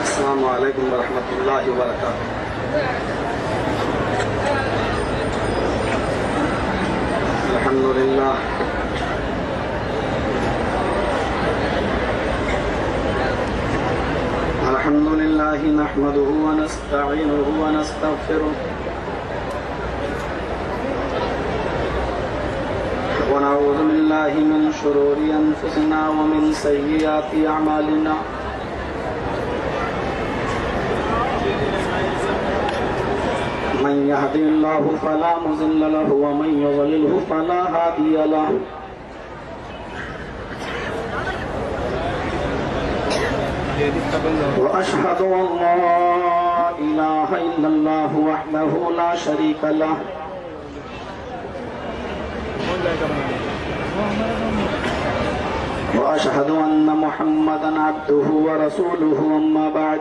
السلام علیکم ورحمۃ اللہ وبرکاتہ۔ الحمدللہ الحمدللہ نحمده ونستعینه ونستغفره ونعوذ باللہ من شرور انفسنا ومن سیئات اعمالنا من يهد الله فلا مضل له ومن يضلل فلا هادي له وأشهد أن لا إله إلا الله وحده لا شريك له وأشهد أن محمدا عبده ورسوله أما بعد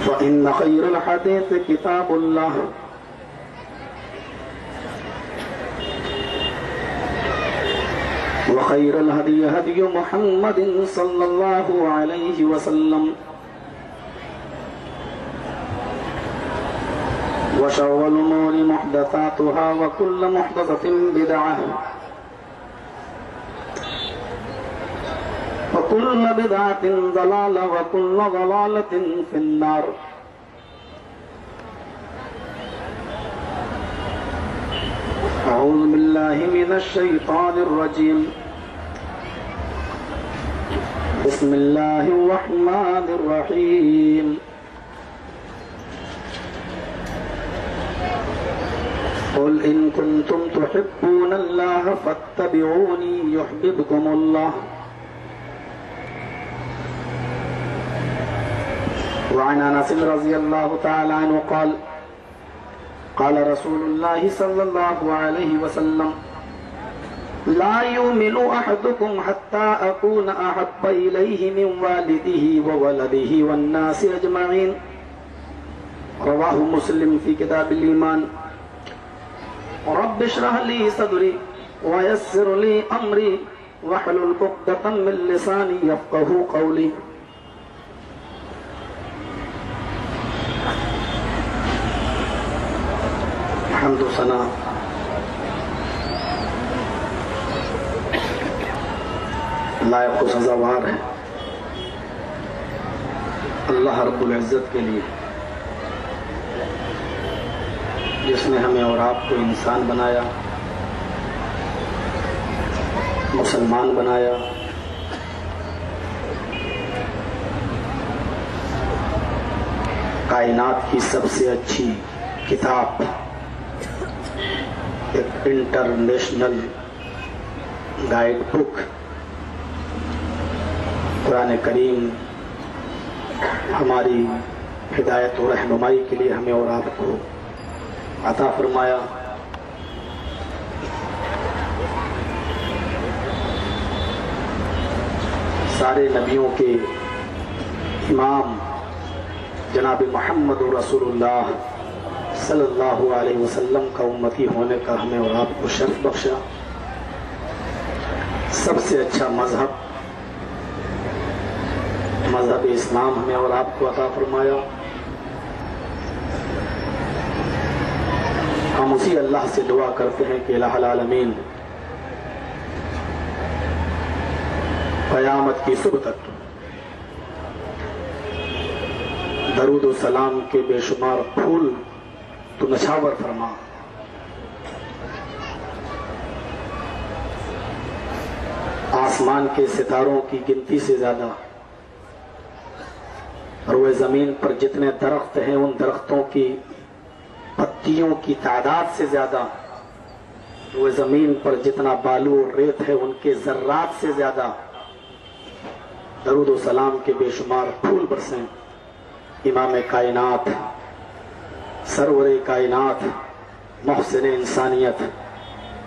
فإن خير الحديث كتاب الله وخير الهدي هدي محمد صلى الله عليه وسلم وشر الأمور محدثاتها وكل محدثة بدعة وكل بدعة ضلالة وكل ضلالة في النار۔ أعوذ بالله من الشيطان الرجيم، بسم الله الرحمن الرحيم۔ قل إن كنتم تحبون الله فاتبعوني يحببكم الله وعن انس رضی اللہ تعالی عنہ قال قال رسول اللہ صلی اللہ علیہ وسلم لا يؤمن احدكم حتى اكون احب الیہ من والده وولده والناس اجمعین، رواہ مسلم فی کتاب الایمان۔ رب اشرح لی صدری ویسر لی امری واحلل عقدۃ من لسانی یفقهوا قولی۔ حمد و ثنا لائق و سزاوار ہے اللہ رب العزت کے لیے، جس نے ہمیں اور آپ کو انسان بنایا، مسلمان بنایا، کائنات کی سب سے اچھی کتاب، ایک انٹرنیشنل گائیڈ بک قرآن کریم ہماری ہدایت و رہنمائی کے لیے ہمیں اور آپ کو عطا فرمایا۔ سارے نبیوں کے امام جناب محمد رسول اللہ صلی اللہ علیہ وسلم کا امتی ہونے کا ہمیں اور آپ کو شرف بخشا۔ سب سے اچھا مذہب اسلام ہمیں اور آپ کو عطا فرمایا۔ ہم اسی اللہ سے دعا کرتے ہیں کہ الہ العالمین قیامت کی صبح تک درود و سلام کے بے شمار پھول تو نچھاور فرما، آسمان کے ستاروں کی گنتی سے زیادہ، روئے زمین پر جتنے درخت ہیں ان درختوں کی پتیوں کی تعداد سے زیادہ، روئے زمین پر جتنا بالو اور ریت ہے ان کے ذرات سے زیادہ درود و سلام کے بے شمار پھول برسیں امام کائنات، سرور کائنات، محسن انسانیت،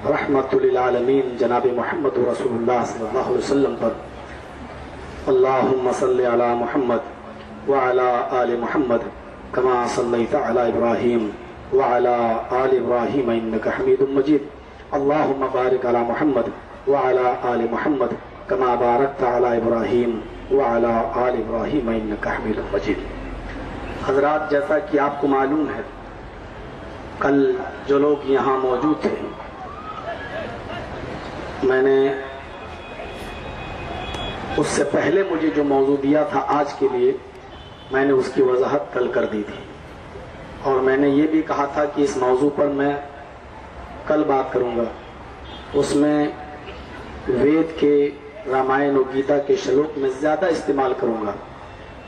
رحمت للعالمین جناب محمد رسول اللہ صلی اللہ علیہ وسلم پر، اللهم صل على محمد وعلى آل محمد كما صليت على إبراهيم وعلى آل إبراهيم إنك حميد مجيد اللهم بارك على محمد وعلى آل محمد كما باركت على إبراهيم وعلى آل إبراهيم إنك حميد مجيد. حضرات، جیسا کہ آپ کو معلوم ہے، کل جو لوگ یہاں موجود تھے، میں نے اس سے پہلے مجھے جو موضوع دیا تھا آج کے لیے، میں نے اس کی وضاحت کل کر دی تھی، اور میں نے یہ بھی کہا تھا کہ اس موضوع پر میں کل بات کروں گا. اس میں وید کے، رامائن و گیتا کے شلوک میں زیادہ استعمال کروں گا.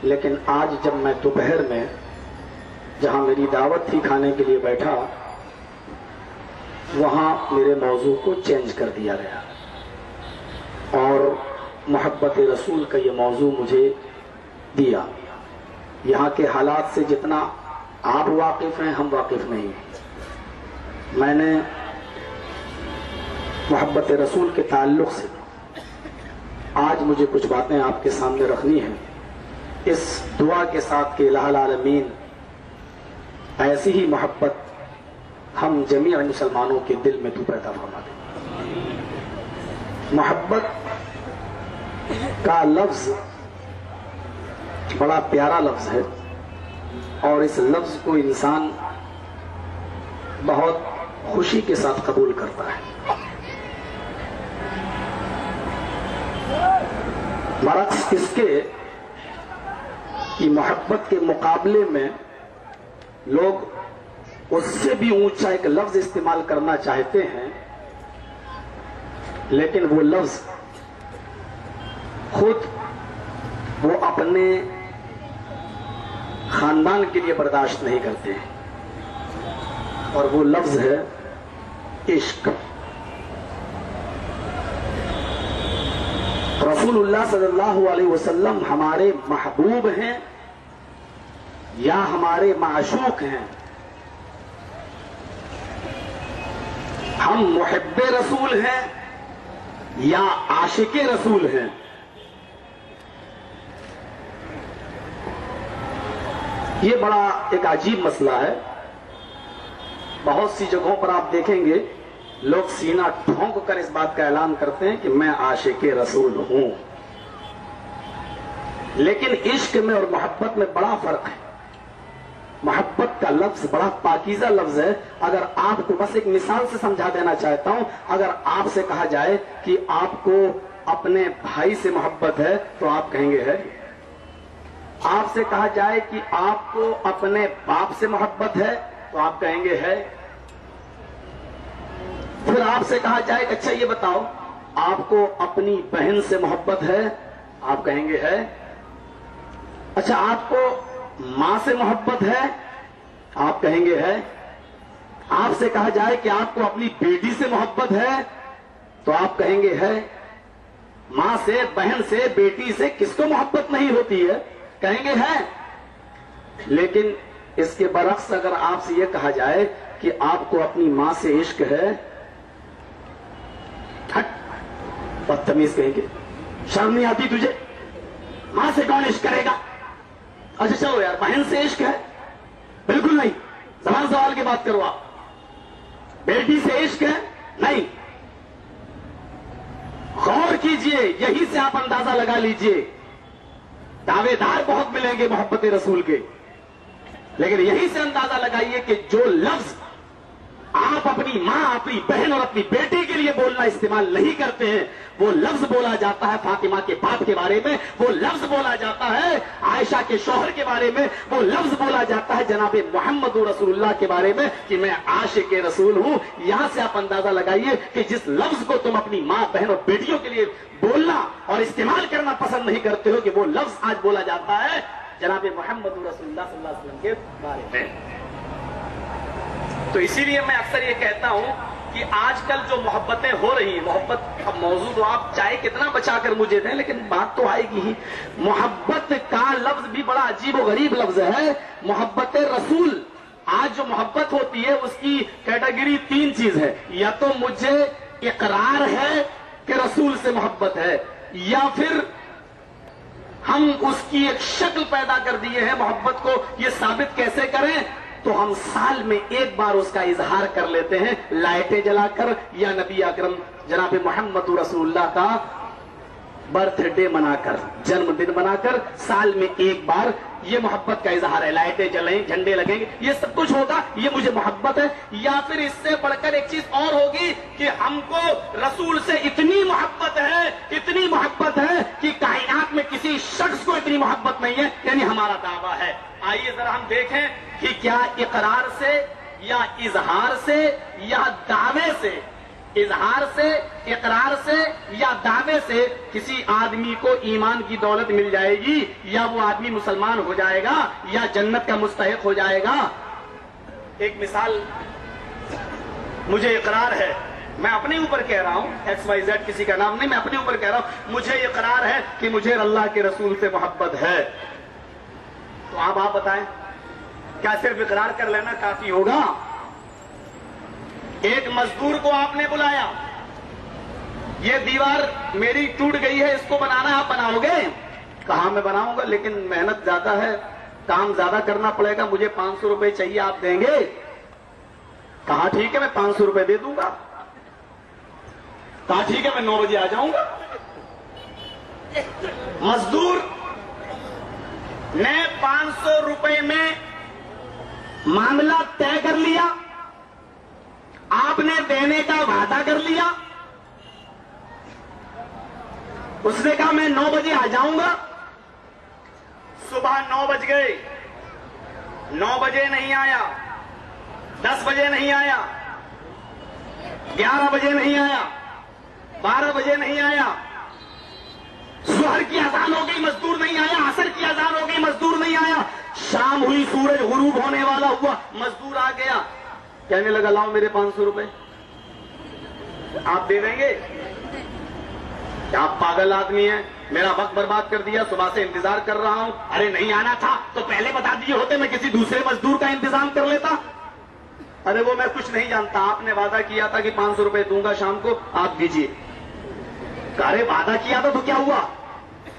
لیکن آج جب میں دوپہر میں جہاں میری دعوت تھی کھانے کے لیے بیٹھا، وہاں میرے موضوع کو چینج کر دیا گیا، اور محبت رسول کا یہ موضوع مجھے دیا. یہاں کے حالات سے جتنا آپ واقف ہیں، ہم واقف نہیں ہیں. میں نے محبت رسول کے تعلق سے آج مجھے کچھ باتیں آپ کے سامنے رکھنی ہیں، اس دعا کے ساتھ کہ الہ العالمین ایسی ہی محبت ہم جمیع مسلمانوں کے دل میں تو پیدا فرما دے. محبت کا لفظ بڑا پیارا لفظ ہے، اور اس لفظ کو انسان بہت خوشی کے ساتھ قبول کرتا ہے. برعکس اس کے کہ محبت کے مقابلے میں لوگ اس سے بھی اونچا ایک لفظ استعمال کرنا چاہتے ہیں، لیکن وہ لفظ خود وہ اپنے خاندان کے لیے برداشت نہیں کرتے ہیں، اور وہ لفظ ہے عشق. رسول اللہ صلی اللہ علیہ وسلم ہمارے محبوب ہیں یا ہمارے معشوق ہیں؟ ہم محب رسول ہیں یا عاشق رسول ہیں؟ یہ بڑا ایک عجیب مسئلہ ہے. بہت سی جگہوں پر آپ دیکھیں گے لوگ سینہ ٹھونک کر اس بات کا اعلان کرتے ہیں کہ میں عاشق رسول ہوں، لیکن عشق میں اور محبت میں بڑا فرق ہے. محبت کا لفظ بڑا پاکیزہ لفظ ہے. اگر آپ کو بس ایک مثال سے سمجھا دینا چاہتا ہوں، اگر آپ سے کہا جائے کہ آپ کو اپنے بھائی سے محبت ہے تو آپ کہیں گے ہے. آپ سے کہا جائے کہ آپ کو اپنے باپ سے محبت ہے تو آپ کہیں گے ہے. پھر آپ سے کہا جائے کہ اچھا یہ بتاؤ آپ کو اپنی بہن سے محبت ہے، آپ کہیں گے ہے. اچھا آپ کو ماں سے محبت ہے، آپ کہیں گے ہے. آپ سے کہا جائے کہ آپ کو اپنی بیٹی سے محبت ہے تو آپ کہیں گے ہے. ماں سے، بہن سے، بیٹی سے کس کو محبت نہیں ہوتی ہے؟ کہیں گے ہے. لیکن اس کے برعکس اگر آپ سے یہ کہا جائے کہ آپ کو اپنی ماں سے عشق ہے، بدتمیز کہیں گے، شرم نہیں آتی تجھے؟ ماں سے کون عشق کرے گا؟ اچھا چلو یار، بہن سے عشق ہے؟ بالکل نہیں، زبان سوال کی بات کرو. آپ بیٹی سے عشق ہے؟ نہیں. غور کیجئے، یہی سے آپ اندازہ لگا لیجئے. دعوے دار بہت ملیں گے محبت رسول کے، لیکن یہی سے اندازہ لگائیے کہ جو لفظ آپ اپنی ماں، اپنی بہن اور اپنی بیٹی کے لیے بولنا استعمال نہیں کرتے ہیں، وہ لفظ بولا جاتا ہے فاطمہ کے باپ کے بارے میں، وہ لفظ بولا جاتا ہے عائشہ کے شوہر کے بارے میں، وہ لفظ بولا جاتا ہے جناب محمد رسول اللہ کے بارے میں کہ میں عاشق رسول ہوں. یہاں سے آپ اندازہ لگائیے کہ جس لفظ کو تم اپنی ماں، بہن اور بیٹیوں کے لیے بولنا اور استعمال کرنا پسند نہیں کرتے ہو، کہ وہ لفظ آج بولا جاتا ہے جناب محمد رسول اللہ صلی اللہ علیہ وسلم کے بارے میں. تو اسی لیے میں اکثر یہ کہتا ہوں کہ آج کل جو محبتیں ہو رہی ہیں، محبت اب موضوع تو آپ چاہے کتنا بچا کر مجھے دیں لیکن بات تو آئے گی ہی. محبت کا لفظ بھی بڑا عجیب و غریب لفظ ہے. محبت رسول، آج جو محبت ہوتی ہے اس کی کیٹیگری 3 چیز ہے. یا تو مجھے اقرار ہے کہ رسول سے محبت ہے، یا پھر ہم اس کی ایک شکل پیدا کر دیے ہیں محبت کو. یہ ثابت کیسے کریں؟ تو ہم سال میں ایک بار اس کا اظہار کر لیتے ہیں لائٹیں جلا کر, یا نبی اکرم جناب محمد رسول اللہ کا برتھ ڈے منا کر, جنم دن منا کر سال میں ایک بار یہ محبت کا اظہار ہے. لائٹیں جلیں, جھنڈے لگیں گے, یہ سب کچھ ہوگا, یہ مجھے محبت ہے. یا پھر اس سے بڑھ کر ایک چیز اور ہوگی کہ ہم کو رسول سے اتنی محبت ہے کہ کائنات میں کسی شخص کو اتنی محبت نہیں ہے, یعنی ہمارا دعویٰ ہے. آئیے ذرا ہم دیکھیں کہ کیا اقرار سے یا اظہار سے یا دعوے سے, اظہار سے, اقرار سے یا دعوے سے کسی آدمی کو ایمان کی دولت مل جائے گی, یا وہ آدمی مسلمان ہو جائے گا, یا جنت کا مستحق ہو جائے گا. ایک مثال, مجھے اقرار ہے, میں اپنے اوپر کہہ رہا ہوں, ایکس وائی زیڈ کسی کا نام نہیں, میں اپنے اوپر کہہ رہا ہوں, مجھے اقرار ہے کہ مجھے اللہ کے رسول سے محبت ہے. تو آپ بتائیں, کیا صرف اقرار کر لینا کافی ہوگا؟ ایک مزدور کو آپ نے بلایا, یہ دیوار میری ٹوٹ گئی ہے, اس کو بنانا آپ بناؤ گے؟ کہا میں بناؤں گا, لیکن محنت زیادہ ہے, کام زیادہ کرنا پڑے گا, مجھے 500 روپے چاہیے, آپ دیں گے؟ کہا ٹھیک ہے میں 500 روپے دے دوں گا. کہا ٹھیک ہے میں 9 بجے آ جاؤں گا. مزدور نے 500 روپے میں معاملہ طے کر لیا, آپ نے دینے کا وعدہ کر لیا. اس نے کہا میں 9 بجے آ جاؤں گا. صبح 9 بج گئے, 9 بجے نہیں آیا, 10 بجے نہیں آیا, 11 بجے نہیں آیا, 12 بجے نہیں آیا, ظہر کی اذان ہو گئی مزدور نہیں آیا, عصر کی اذان ہو گئی مزدور نہیں آیا, شام ہوئی سورج غروب ہونے والا ہوا, مزدور آ گیا, کہنے لگا لاؤ میرے 500 روپے. آپ دے دیں گے؟ آپ پاگل آدمی ہیں, میرا وقت برباد کر دیا, صبح سے انتظار کر رہا ہوں. ارے نہیں آنا تھا تو پہلے بتا دیے ہوتے, میں کسی دوسرے مزدور کا انتظام کر لیتا. ارے وہ میں کچھ نہیں جانتا, آپ نے وعدہ کیا تھا کہ 500 روپے دوں گا شام کو, آپ دیجیے. ارے وعدہ کیا تھا تو کیا ہوا؟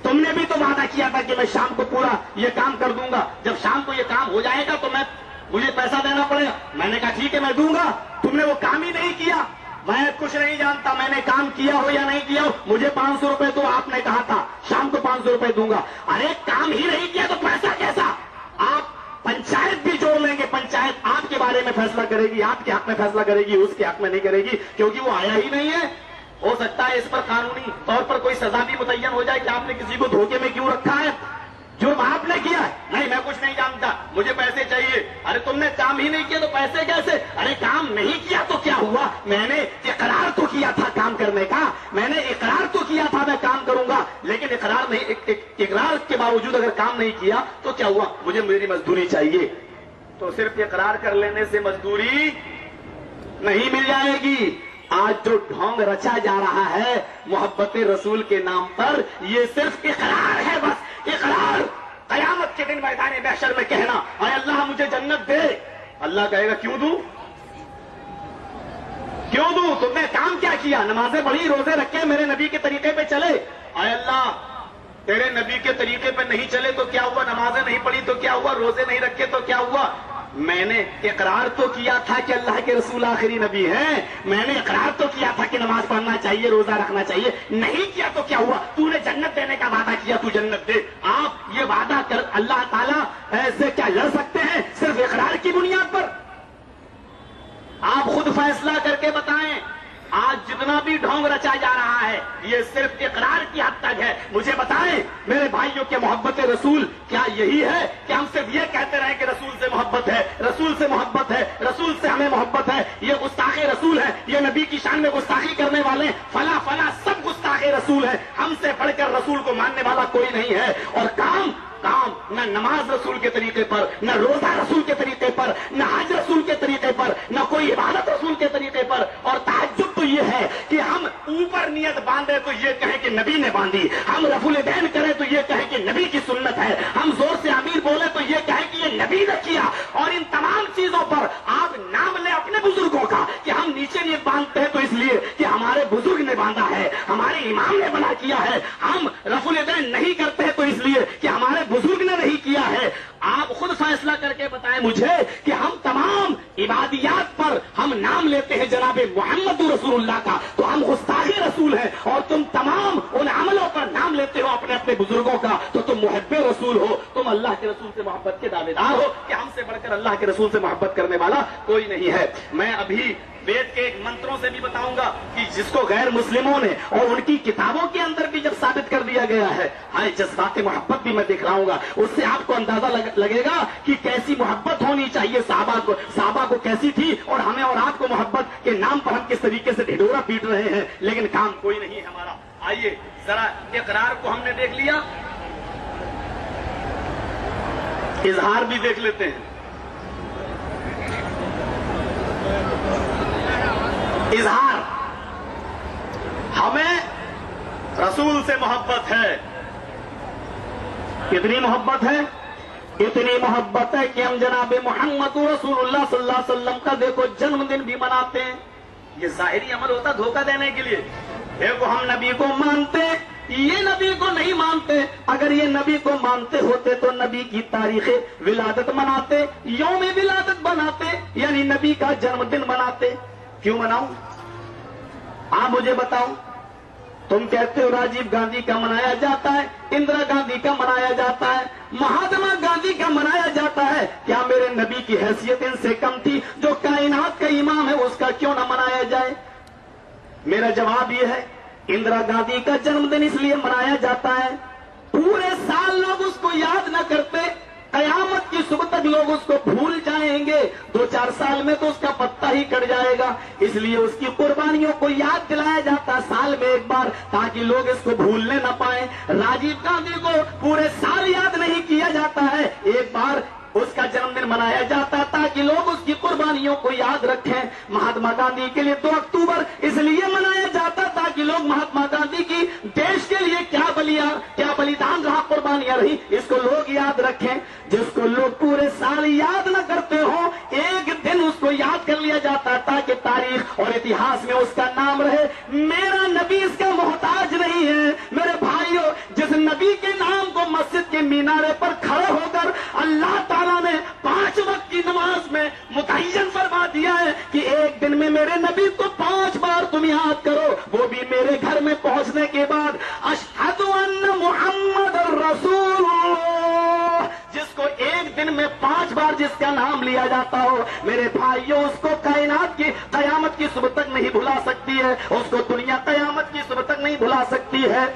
تم نے بھی تو وعدہ کیا تھا کہ میں شام کو پورا یہ کام کر دوں گا, جب شام کو یہ کام ہو جائے گا تو مجھے پیسہ دینا پڑے گا. میں نے کہا ٹھیک ہے میں دوں گا. تم نے وہ کام ہی نہیں کیا. میں کچھ نہیں جانتا, میں نے کام کیا ہو یا نہیں کیا ہو, مجھے 500 روپے تو آپ نے کہا تھا شام کو 500 روپے دوں گا. ارے کام ہی نہیں کیا تو پیسہ کیسا؟ آپ پنچایت بھی جوڑ لیں گے, پنچایت آپ کے بارے میں فیصلہ کرے گی, آپ کے حق میں فیصلہ کرے گی, اس کے حق میں نہیں کرے گی, کیونکہ وہ آیا ہی نہیں ہے. ہو سکتا ہے اس پر قانونی طور پر کوئی سزا بھی متعین ہو جائے کہ آپ نے کسی کو دھوکے میں کیوں رکھا ہے, جرم آپ نے کیا ہے. نہیں میں کچھ نہیں جانتا, مجھے پیسے چاہیے. ارے تم نے کام ہی نہیں کیا تو پیسے کیسے؟ ارے کام نہیں کیا تو کیا ہوا؟ میں نے اقرار تو کیا تھا کام کرنے کا, میں نے اقرار تو کیا تھا میں کام کروں گا, لیکن اقرار کے باوجود اگر کام نہیں کیا تو کیا ہوا؟ مجھے میری مزدوری چاہیے. تو صرف اقرار کر لینے سے مزدوری نہیں مل جائے گی. آج جو ڈھونگ رچا جا رہا ہے محبت رسول کے نام پر, یہ صرف اقرار ہے, بس اقرار. قیامت کے دن میدان محشر میں کہنا اے اللہ مجھے جنت دے, اللہ کہے گا کیوں دوں, کیوں دوں؟ تم نے کام کیا کیا؟ نمازیں پڑھی, روزے رکھے, میرے نبی کے طریقے پہ چلے. اے اللہ تیرے نبی کے طریقے پہ نہیں چلے تو کیا ہوا؟ نمازیں نہیں پڑھی تو کیا ہوا؟ روزے نہیں رکھے تو کیا ہوا؟ میں نے اقرار تو کیا تھا کہ اللہ کے رسول آخری نبی ہیں, میں نے اقرار تو کیا تھا کہ نماز پڑھنا چاہیے, روزہ رکھنا چاہیے, نہیں کیا تو کیا ہوا؟ تو نے جنت دینے کا وعدہ کیا, تو جنت دے. آپ یہ وعدہ کر اللہ تعالیٰ ایسے کیا لڑ سکتے ہیں صرف اقرار کی بنیاد پر؟ آپ خود فیصلہ کر کے بتائیں. آج جتنا بھی ڈھونگ رچا جا رہا ہے یہ صرف اقرار کی حد تک ہے. مجھے بتائیں میرے بھائیوں کے محبت رسول کیا یہی ہے کہ ہم صرف یہ کہتے رہے کہ رسول سے محبت ہے, رسول سے محبت ہے, رسول سے ہمیں محبت ہے, یہ گستاخ رسول ہے, یہ نبی کی شان میں گستاخی کرنے والے فلاں فلاں سب گستاخ رسول ہیں, ہم سے بڑھ کر رسول کو ماننے والا کوئی نہیں ہے. اور کام نہ نماز رسول کے طریقے پر, نہ روزہ رسول کے طریقے پر, نہ حج رسول کے طریقے پر, نہ کوئی عبادت رسول کے طریقے پر. اور تعجب تو یہ ہے کہ ہم اوپر نیت باندھے تو یہ کہیں کہ نبی نے باندھی, ہم رفع الدین کریں تو یہ کہیں کہ نبی کی سنت ہے, ہم زور سے امیر بولے تو یہ کہیں کہ یہ نبی نے کیا. اور ان تمام چیزوں پر آپ نام لیں اپنے بزرگوں کا کہ ہم نیچے نیت باندھتے ہیں تو اس لیے کہ ہمارے بزرگ نے باندھا ہے, ہمارے امام نے بنا کیا ہے. ہم رفع الدین نہیں کرتے ہیں تو اس لیے کہ ہمارے بزرگ نے نہیں کیا ہے. آپ خود فیصلہ کر کے بتائیں مجھے کہ ہم تمام عبادیات پر ہم نام لیتے ہیں جناب محمد رسول اللہ کا تو ہم گستاخی رسول ہیں, اور تم تمام ان عملوں پر نام لیتے ہو اپنے اپنے بزرگوں کا تو تم محب رسول ہو, تم اللہ کے رسول سے محبت کے دعوے دار ہو کہ ہم سے بڑھ کر اللہ کے رسول سے محبت کرنے والا کوئی نہیں ہے. میں ابھی وید کے ایک منتروں سے بھی بتاؤں گا کہ جس کو غیر مسلموں نے اور ان کی کتابوں کے اندر بھی جب ثابت کر دیا گیا ہے, ہاں جذبات محبت بھی میں دکھلاؤں گا, اس سے آپ کو اندازہ لگے گا کہ کیسی محبت ہونی چاہیے صحابہ کو کیسی تھی, اور ہمیں اور آپ کو محبت کے نام پر ہم کس طریقے سے ڈھڈورا پیٹ رہے ہیں, لیکن کام کوئی نہیں ہے ہمارا. آئیے ذرا اقرار کو ہم نے دیکھ لیا, اظہار بھی دیکھ لیتے ہیں. اظہار, ہمیں رسول سے محبت ہے. کتنی محبت ہے؟ اتنی محبت ہے کہ ہم جناب محمد رسول اللہ صلی اللہ علیہ وسلم کا دیکھو جنم دن بھی مناتے ہیں. یہ ظاہری عمل ہوتا دھوکہ دینے کے لیے. دیکھو ہم نبی کو مانتے, یہ نبی کو نہیں مانتے. اگر یہ نبی کو مانتے ہوتے تو نبی کی تاریخ ولادت مناتے, یوم ولادت بناتے, یعنی نبی کا جنم دن مناتے. کیوں مناؤں؟ آپ مجھے بتاؤ. تم کہتے ہو راجیو گاندھی کا منایا جاتا ہے, اندرا گاندھی کا منایا جاتا ہے, مہاتما گاندھی کا منایا جاتا ہے. کیا میرے نبی کی حیثیت ان سے کم تھی؟ جو کائنات کا امام ہے اس کا کیوں نہ منایا جائے؟ میرا جواب یہ ہے, اندرا گاندھی کا جنم دن اس لیے منایا جاتا ہے, پورے سال لوگ اس کو یاد نہ کرتے, قیامت کی صبح تک لوگ اس کو بھول جائیں گے, 2-4 سال میں تو اس کا پتا ہی کٹ جائے گا. اس لیے اس کی قربانیوں کو یاد دلایا جاتا ہے سال میں ایک بار, تاکہ لوگ اس کو بھولنے نہ پائیں. راجیو گاندھی کو پورے سال یاد نہیں کیا جاتا ہے, ایک بار اس کا جنم دن منایا جاتا ہے تاکہ لوگ اس کی قربانیوں کو یاد رکھیں. مہاتما گاندھی کے لیے 2 اکتوبر اس لیے منایا جاتا تاکہ لوگ مہاتما گاندھی کی دیش کے لیے کیا بلیدان رہا, قربانیاں رہی, اس کو لوگ یاد رکھیں. جس کو لوگ پورے سال یاد نہ کرتے ہوں, ایک دن اس کو یاد کر لیا جاتا ہے تاکہ تاریخ اور اتہاس میں اس کا نام رہے. میرا نبی اس کا محتاج نہیں ہے. میرے بھائیوں, جس نبی کے نام کو مسجد کے مینارے پر کھڑے ہو کر اللہ تعالیٰ نے 5 وقت کی نماز میں متعین فرما دیا ہے کہ ایک دن میں میرے نبی کو 5 بار تم یاد کرو, وہ بھی میرے گھر میں پہنچنے کے بعد, اشہد ان محمد رسول اللہ, جس کو ایک دن میں 5 بار جس کا نام لیا جاتا ہو, میرے بھائیوں اس کو کائنات کی قیامت کی صبح تک نہیں بھلا سکتی ہے, اس کو دنیا قیامت کی صبح تک نہیں بھلا سکتی ہے.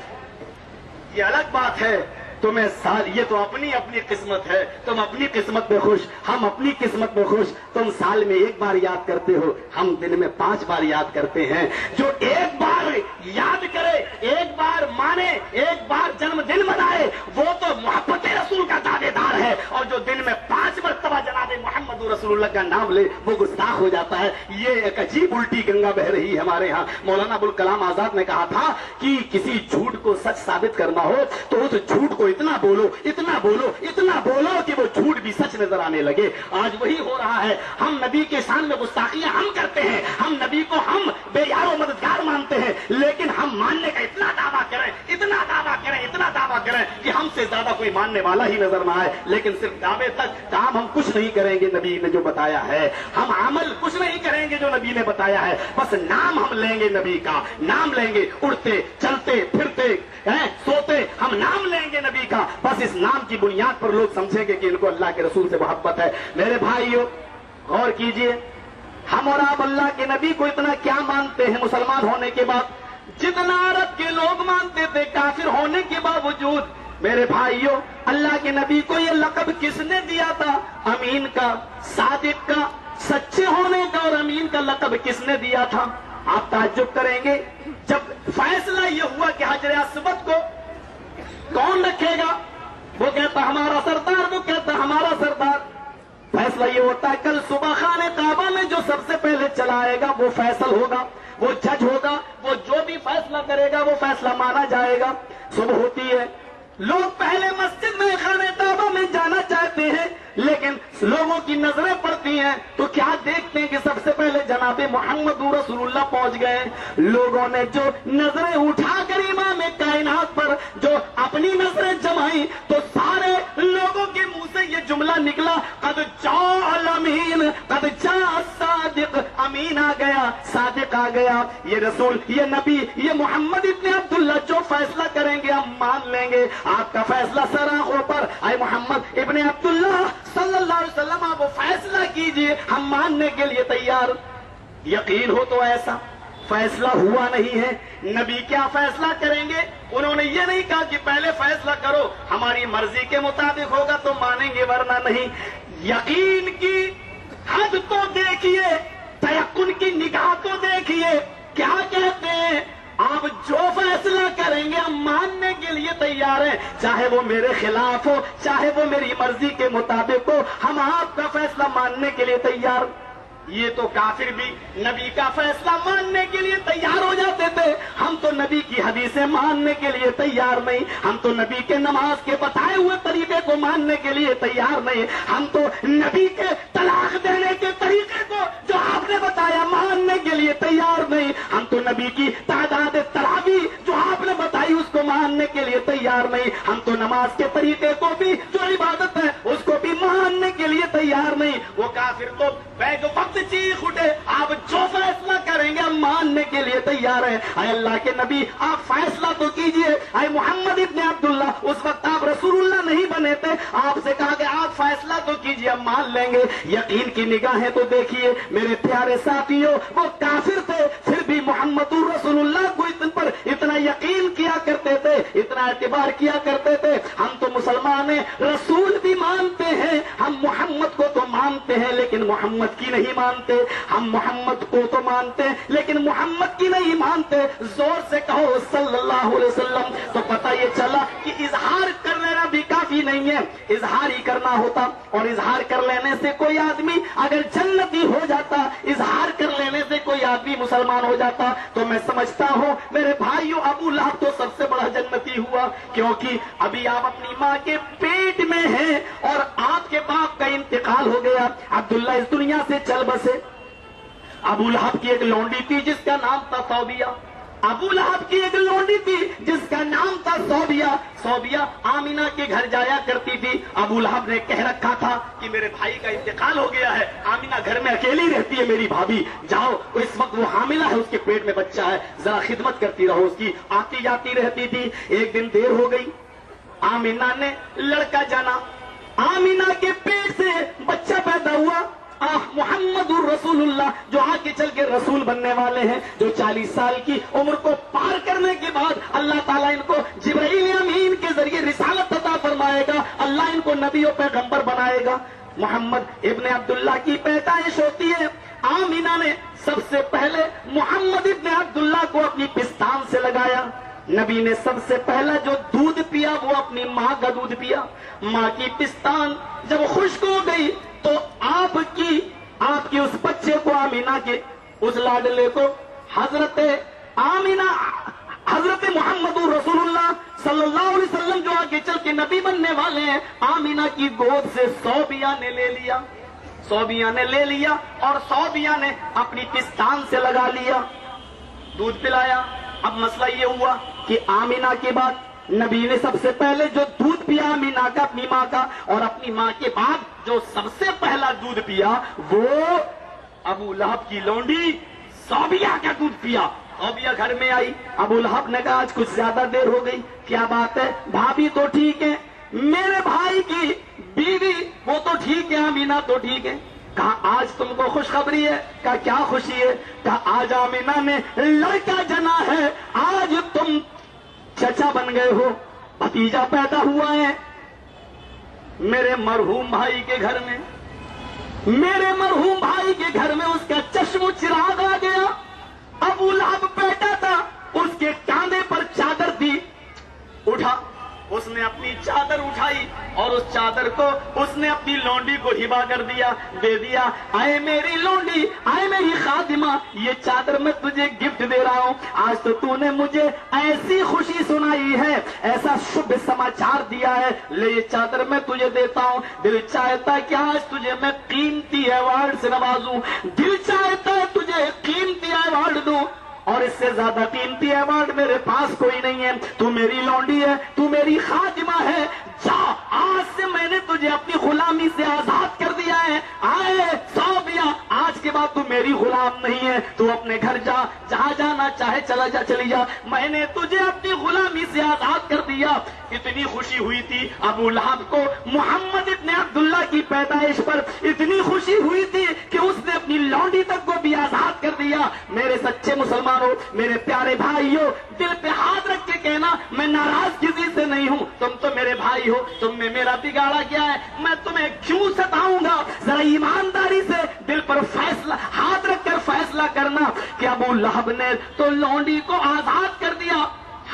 یہ الگ بات ہے. تمہیں سال, یہ تو اپنی اپنی قسمت ہے, تم اپنی قسمت میں خوش, ہم اپنی قسمت میں خوش. تم سال میں 1 بار یاد کرتے ہو, ہم دن میں 5 بار یاد کرتے ہیں. جو 1 بار یاد کرے, 1 بار مانے, 1 بار جنم دن منائے, وہ تو محبت رسول کا دعوے دار ہے, اور جو دن میں 5 مرتبہ جناب محمد رسول اللہ کا نام لے وہ گستاخ ہو جاتا ہے. یہ ایک عجیب الٹی گنگا بہ رہی ہے ہمارے ہاں. مولانا ابوالکلام آزاد نے کہا تھا کہ کسی جھوٹ کو سچ ثابت کرنا ہو تو اس جھوٹ کو اتنا بولو, اتنا بولو, اتنا بولو کہ وہ جھوٹ بھی سچ نظر آنے لگے. آج وہی ہو رہا ہے. ہم نبی کے شان میں گستاخیاں ہم کرتے ہیں, ہم نبی کو ہم بے یار و مددگار مانتے ہیں, لیکن ہم ماننے کا اتنا دعویٰ کریں, اتنا دعویٰ کریں, اتنا دعویٰ کریں کہ ہم سے زیادہ کوئی ماننے والا ہی نظر نہ آئے, لیکن صرف دعوے تک. کام ہم کچھ نہیں کریں گے نبی نے جو بتایا ہے, ہم عمل کچھ نہیں کریں گے جو نبی نے بتایا ہے, بس نام ہم لیں گے, نبی کا نام لیں گے. اڑتے چلتے پھرتے سوتے ہم نام لیں گے نبی کا, بس اس نام کی بنیاد پر لوگ سمجھیں گے کہ ان کو اللہ کے رسول سے محبت ہے. میرے بھائیوں غور کیجئے, ہم اور آپ اللہ کے نبی کو اتنا کیا مانتے ہیں مسلمان ہونے کے بعد, جتنا عرب کے لوگ مانتے تھے کافر ہونے کے باوجود. میرے بھائیوں, اللہ کے نبی کو یہ لقب کس نے دیا تھا؟ امین کا, صادق کا, سچے ہونے کا, اور امین کا لقب کس نے دیا تھا؟ آپ تعجب کریں گے, جب فیصلہ یہ ہوا کہ حجر اسود کو کون رکھے گا, وہ کہتا ہمارا سردار, وہ کہتا ہمارا سردار. فیصلہ یہ ہوتا ہے کل صبح خانے کعبہ میں جو سب سے پہلے چلائے گا وہ فیصل ہوگا, وہ جج ہوگا, وہ جو بھی فیصلہ کرے گا وہ فیصلہ مانا جائے گا. صبح ہوتی ہے, لوگ پہلے مسجد میں خانے کعبہ میں جانا چاہتے ہیں, لیکن لوگوں کی نظریں پڑتی ہیں تو کیا دیکھتے ہیں کہ سب سے پہلے جناب محمد رسول اللہ پہنچ گئے. لوگوں نے جو نظریں اٹھا کر امام کائنات پر جو اپنی نظریں جمائی تو قد جاء الصادق، امین آ گیا، صادق آ گیا، یہ رسول، یہ نبی، یہ محمد ابن عبداللہ جو فیصلہ کریں گے ہم مان لیں گے۔ آپ کا فیصلہ سراغوں پر، اے محمد ابن عبداللہ صلی اللہ علیہ وسلم آپ فیصلہ کیجئے، ہم ماننے کے لیے تیار۔ یقین ہو تو ایسا فیصلہ ہوا نہیں ہے۔ نبی کیا فیصلہ کریں گے؟ انہوں نے یہ نہیں کہا کہ پہلے فیصلہ کرو، ہماری مرضی کے مطابق ہوگا تو مانیں گے ورنہ نہیں۔ یقین کی حد تو دیکھیے، تیقن کی نگاہ تو دیکھیے، کیا کہتے ہیں؟ آپ جو فیصلہ کریں گے ہم ماننے کے لیے تیار ہیں، چاہے وہ میرے خلاف ہو، چاہے وہ میری مرضی کے مطابق ہو، ہم آپ کا فیصلہ ماننے کے لیے تیار۔ یہ تو کافر بھی نبی کا فیصلہ ماننے کے لیے تیار ہو جاتے تھے، ہم تو نبی کی حدیثیں ماننے کے لیے تیار نہیں، ہم تو نبی کے نماز کے بتائے ہوئے طریقے کو ماننے کے لیے تیار نہیں، ہم تو نبی کے طلاق دینے کے طریقے کو جو آپ نے بتایا ماننے کے لیے تیار نہیں، ہم تو نبی کی تعداد تراوی جو آپ نے بتائی اس کو ماننے کے لیے تیار نہیں، ہم تو نماز کے طریقے کو بھی جو عبادت ہے اس کو بھی ماننے کے لیے تیار نہیں۔ وہ کافر تو بیگ وقت چیخ اٹھے، آپ جو فیصلہ کریں گے ہم ماننے کے لیے تیار ہیں۔ اے اللہ کے نبی آپ فیصلہ تو کیجئے۔ اے محمد ابن عبداللہ اس وقت آپ رسول اللہ نہیں بنے تھے، آپ سے کہا کہ آپ فیصلہ تو کیجئے ہم مان لیں گے۔ یقین کی نگاہیں تو دیکھیے میرے پیارے ساتھیوں، وہ کافر تھے پھر بھی محمد رسول اللہ کو پر اتنا یقین کیا کرتے تھے، اتنا اعتبار کیا کرتے تھے۔ ہم تو مسلمان ہیں، رسول بھی مانتے ہیں، ہم محمد کو تو مانتے ہیں لیکن محمد کی نہیں مانتے، ہم محمد کو تو مانتے ہیں لیکن محمد کی نہیں مانتے۔ زور سے کہو صلی اللہ علیہ وسلم، تو پتہ یہ چلا کہ اظہار کر لینا بھی کافی نہیں ہے، اظہار ہی کرنا ہوتا، اور اظہار کر لینے سے کوئی آدمی اگر جنتی ہو جاتا، اظہار کر لینے سے کوئی آدمی مسلمان ہو جاتا، تو میں سمجھتا ہوں میرے بھائیوں ابو لہب تو سب سے بڑا جنتی ہوا، کیونکہ ابھی آپ اپنی ماں کے پیٹ میں ہیں اور آپ کے باپ کا انتقال ہو گیا، عبداللہ اس دنیا سے چل بسے۔ ابو لہب کی ایک لونڈی تھی جس کا نام تھا صوبیہ، ابو لہب کی ایک لونڈی تھی جس کا نام تھا صوبیہ۔ صوبیہ آمینہ کے گھر جایا کرتی تھی۔ ابو لہب نے کہہ رکھا تھا کہ میرے بھائی کا انتقال ہو گیا ہے، آمینہ گھر میں اکیلی رہتی ہے میری بھابھی، جاؤ، اس وقت وہ حاملہ ہے، اس کے پیٹ میں بچہ ہے، ذرا خدمت کرتی رہو اس کی، آتی جاتی رہتی تھی۔ ایک دن دیر ہو گئی، آمینہ نے لڑکا جانا، آمینہ کے پیٹ سے بچہ پیدا ہوا، محمد الرسول اللہ جو آگے چل کے رسول بننے والے ہیں، جو 40 سال کی عمر کو پار کرنے کے بعد اللہ تعالیٰ ان کو جبرائیل امین کے ذریعے رسالت عطا فرمائے گا، اللہ ان کو نبی و پیغمبر بنائے گا۔ محمد ابن عبداللہ کی پیدائش ہوتی ہے، آمینہ نے سب سے پہلے محمد ابن عبداللہ کو اپنی پستان سے لگایا۔ نبی نے سب سے پہلا جو دودھ پیا وہ اپنی ماں کا دودھ پیا۔ ماں کی پستان جب خشک ہو گئی تو آپ کی اس بچے کو، آمینہ کے اس لاڈلے کو حضرت محمد رسول اللہ صلی اللہ علیہ وسلم جو آگے چل کے نبی بننے والے ہیں، آمینہ کی گود سے صوبیہ نے لے لیا، صوبیہ نے لے لیا اور صوبیہ نے اپنی پستان سے لگا لیا، دودھ پلایا۔ اب مسئلہ یہ ہوا کہ آمینہ کے بعد نبی نے سب سے پہلے جو دودھ پیا آمینہ کا اپنی ماں کا، اور اپنی ماں کے بعد جو سب سے پہلا دودھ پیا وہ ابو لہب کی لونڈی صوبیہ کا دودھ پیا۔ صوبیہ گھر میں آئی، ابو لہب نے کہا آج کچھ زیادہ دیر ہو گئی، کیا بات ہے؟ بھابھی تو ٹھیک ہے، میرے بھائی کی بیوی وہ تو ٹھیک ہے، آمینہ تو ٹھیک ہے۔ کہا آج تم کو خوشخبری ہے؟ کہا کیا خوشی ہے؟ کہا آج آمینہ نے لڑکا جنا ہے، آج تم چچا بن گئے ہو، بھتیجا پیدا ہوا ہے میرے مرحوم بھائی کے گھر میں، میرے مرحوم بھائی کے گھر میں اس کا چشم و چراغ آ گیا۔ ابو لہب بیٹا تھا، اس کے کاندھے پر چادر تھی، اٹھا، اس نے اپنی چادر اٹھائی اور اس چادر کو اس نے اپنی لونڈی کو ہبا کر دیا، دے دیا، اے میری لونڈی، اے میری خادمہ، یہ چادر میں تجھے گفٹ دے رہا ہوں، آج تو تو نے مجھے ایسی خوشی سنائی ہے، ایسا شبھ سماچار دیا ہے، لے یہ چادر میں تجھے دیتا ہوں، دل چاہتا ہے کہ آج تجھے میں قیمتی ایوارڈ سے نوازوں، دل چاہتا ہے تجھے قیمتی ایوارڈ دوں، اور اس سے زیادہ قیمتی ایوارڈ میرے پاس کوئی نہیں ہے، تو میری لونڈی ہے، تو میری خادمہ ہے، جا، آج سے میں نے تجھے اپنی غلامی سے آزاد کر دیا ہے، آئے صوبیہ کے بعد تو میری غلام نہیں ہے، تو اپنے گھر جا، جہاں جانا چاہے چلی جا، میں نے تجھے اپنی غلامی سے آزاد کر دیا۔ اتنی خوشی ہوئی تھی ابو لہب کو محمد ابن عبداللہ کی پیدائش پر، اتنی خوشی ہوئی تھی کہ اس نے اپنی لونڈی تک کو بھی آزاد کر دیا۔ میرے سچے مسلمانوں، میرے پیارے بھائیوں، دل پہ ہاتھ رکھ کے کہنا میں ناراض کسی سے نہیں ہوں، تم تو میرے بھائی ہو، تم نے میرا بگاڑا کیا ہے، میں تمہیں کیوں ستاؤں گا؟ ذرا ایمانداری سے دل پر فیصلہ ہاتھ رکھ کر فیصلہ کرنا کہ ابو لہب نے تو لونڈی کو آزاد کر دیا،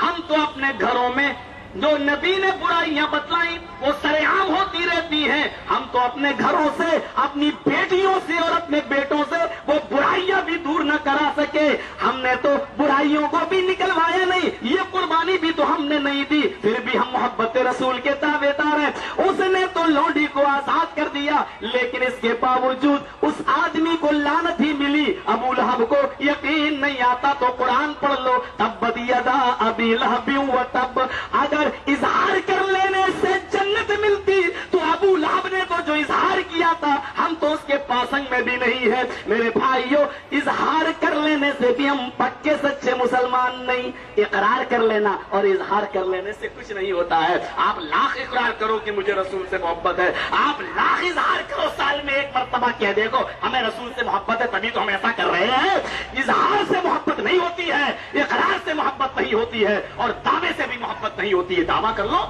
ہم تو اپنے گھروں میں جو نبی نے برائیاں بتلائیں وہ سرے عام ہوتی رہتی ہیں، ہم تو اپنے گھروں سے، اپنی بیٹیوں سے اور اپنے بیٹوں سے وہ برائیاں بھی دور نہ کرا سکے، ہم نے تو برائیوں کو بھی نکلوایا نہیں، یہ قربانی بھی تو ہم نے نہیں دی، پھر بھی ہم محبت رسول کے دعوے دار ہیں۔ اس نے تو لونڈی کو آزاد کر دیا، لیکن اس کے باوجود اس آدمی کو لعنت ہی ملی۔ ابو لہب کو یقین نہیں آتا تو قرآن پڑھ لو، تبت یدا ابی لہب و تب، اگر اظہار کر لینے سے جنت ملتی تو ابو لہب نے تو جو اظہار کیا تھا ہم تو اس کے پاسنگ میں بھی نہیں ہے۔ میرے بھائیوں، اظہار کر لینے سے بھی ہم پکے سچے مسلمان نہیں، اقرار کر لینا اور اظہار کر لینے سے کچھ نہیں ہوتا ہے۔ آپ لاکھ اقرار کرو کہ مجھے رسول سے محبت ہے، آپ لاکھ اظہار کرو، سال میں ایک مرتبہ کہہ دیکھو ہمیں رسول سے محبت ہے، تبھی تو ہم ایسا کر رہے ہیں۔ اظہار سے محبت نہیں ہوتی ہے، اقرار سے محبت نہیں ہوتی ہے، اور دعوے سے بھی محبت نہیں ہوتی ہے۔ دعویٰ کر لو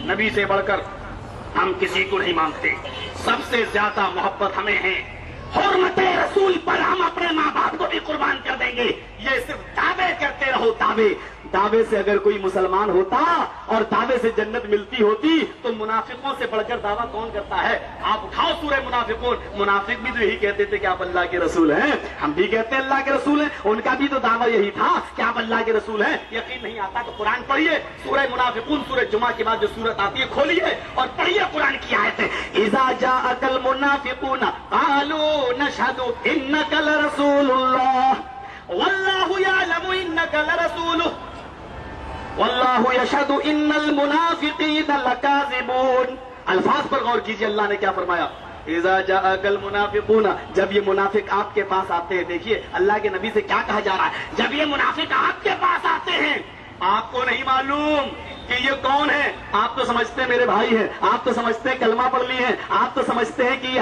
نبی سے بڑھ کر ہم کسی کو نہیں مانتے، سب سے زیادہ محبت ہمیں ہے، حرمت رسول پر ہم اپنے ماں باپ کو بھی قربان کر دیں گے۔ یہ صرف دعوے کرتے رہو، دعوے سے اگر کوئی مسلمان ہوتا اور دعوے سے جنت ملتی ہوتی تو منافقوں سے بڑھ کر دعویٰ کون کرتا ہے؟ آپ اٹھاؤ سورہ منافقون، منافق بھی تو یہی کہتے تھے کہ آپ اللہ کے رسول ہیں، ہم بھی کہتے ہیں اللہ کے رسول ہیں، ان کا بھی تو دعویٰ یہی تھا کہ آپ اللہ کے رسول ہیں۔ یقین نہیں آتا تو قرآن پڑھیے، سورہ منافقون، سورہ جمعہ کے بعد جو سورت آتی ہے کھولیے اور پڑھیے قرآن کی آیتیں۔ اذا جاءک المنافقون قالوا نشهد انک لرسول اللہ واللہ یعلم انک لرسولہ واللہ یشہد ان المنافقین لکاذبون۔ الفاظ پر غور کیجیے، اللہ نے کیا فرمایا؟ اذا جاءک المنافقون، جب یہ منافق آپ کے پاس آتے ہیں، دیکھیے اللہ کے نبی سے کیا کہا جا رہا ہے، جب یہ منافق آپ کے پاس آتے ہیں، آپ کو نہیں معلوم کہ یہ کون ہے، آپ تو سمجھتے ہیں میرے بھائی ہیں، آپ تو سمجھتے ہیں کلمہ پڑھ لی ہیں، آپ تو سمجھتے ہیں کہ یہ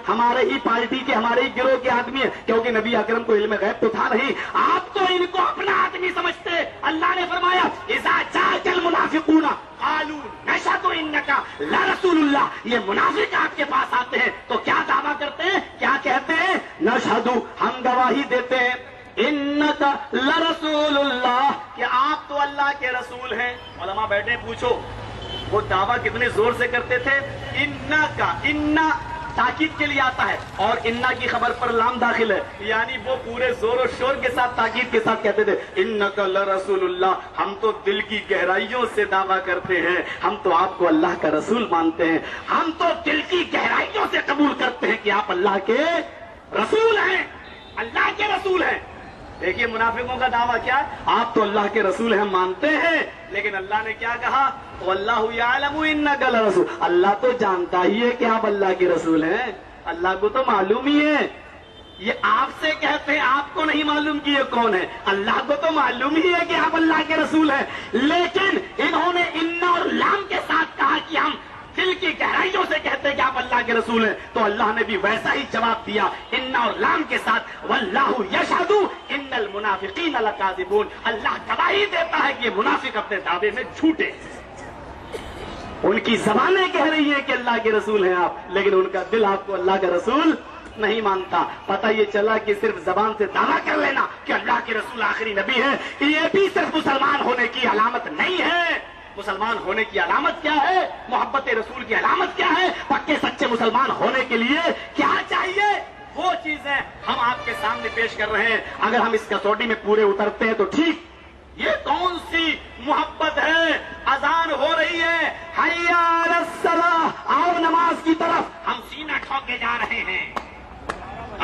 ہمارے ہی پارٹی کے، ہمارے ہی گروہ کے آدمی ہیں، کیونکہ نبی اکرم کو علم غیب تو تھا نہیں، آپ تو ان کو اپنا آدمی سمجھتے۔ اللہ نے فرمایا اذا جاءک المنافقون قالوا نشهد انک لرسول اللہ، یہ منافق آپ کے پاس آتے ہیں تو کیا دعویٰ کرتے ہیں، کیا کہتے ہیں؟ نشہد، ہم گواہی دیتے ہیں، انک لرسول اللہ، کہ آپ تو اللہ کے رسول ہیں۔ علماء بیٹھے پوچھو وہ دعویٰ کتنے زور سے کرتے تھے؟ انا تاکید کے لیے آتا ہے اور انا کی خبر پر لام داخل ہے، یعنی وہ پورے زور و شور کے ساتھ تاکید کے ساتھ کہتے تھے انک لرسول اللہ، ہم تو دل کی گہرائیوں سے دعویٰ کرتے ہیں، ہم تو آپ کو اللہ کا رسول مانتے ہیں، ہم تو دل کی گہرائیوں سے قبول کرتے ہیں کہ آپ اللہ کے رسول ہیں، اللہ کے رسول ہیں۔ دیکھیے منافقوں کا دعویٰ کیا ہے، آپ تو اللہ کے رسول ہیں، مانتے ہیں، لیکن اللہ نے کیا کہا؟ واللہ یعلم انک لرسول، اللہ تو جانتا ہی ہے کہ آپ اللہ کے رسول ہیں، اللہ کو تو معلوم ہی ہے، یہ آپ سے کہتے ہیں آپ کو نہیں معلوم کہ یہ کون ہے، اللہ کو تو معلوم ہی ہے کہ آپ اللہ کے رسول ہیں، لیکن انہوں نے ان اور لام کے ساتھ کہا کہ ہم دل کی گہرائیوں سے کہتے ہیں کہ آپ اللہ کے رسول ہیں، تو اللہ نے بھی ویسا ہی جواب دیا ان اور لام کے ساتھ، واللہ یشہد ان المنافقین لکاذبون، اللہ گواہی دیتا ہے کہ یہ منافق اپنے دعوے میں جھوٹے، ان کی زبانیں کہہ رہی ہیں کہ اللہ کے رسول ہیں آپ، لیکن ان کا دل آپ کو اللہ کا رسول نہیں مانتا۔ پتہ یہ چلا کہ صرف زبان سے دعویٰ کر لینا کہ اللہ کے رسول آخری نبی ہے، یہ بھی صرف مسلمان ہونے کی علامت نہیں ہے۔ مسلمان ہونے کی علامت کیا ہے؟ محبت رسول کی علامت کیا ہے؟ پکے سچے مسلمان ہونے کے لیے کیا چاہیے؟ وہ چیزیں ہم آپ کے سامنے پیش کر رہے ہیں، اگر ہم اس کسوٹی میں پورے اترتے ہیں تو ٹھیک۔ یہ کون سی محبت ہے؟ اذان ہو رہی ہے، حی علی الصلاۃ، آؤ نماز کی طرف، ہم سینہ ٹھوکے جا رہے ہیں،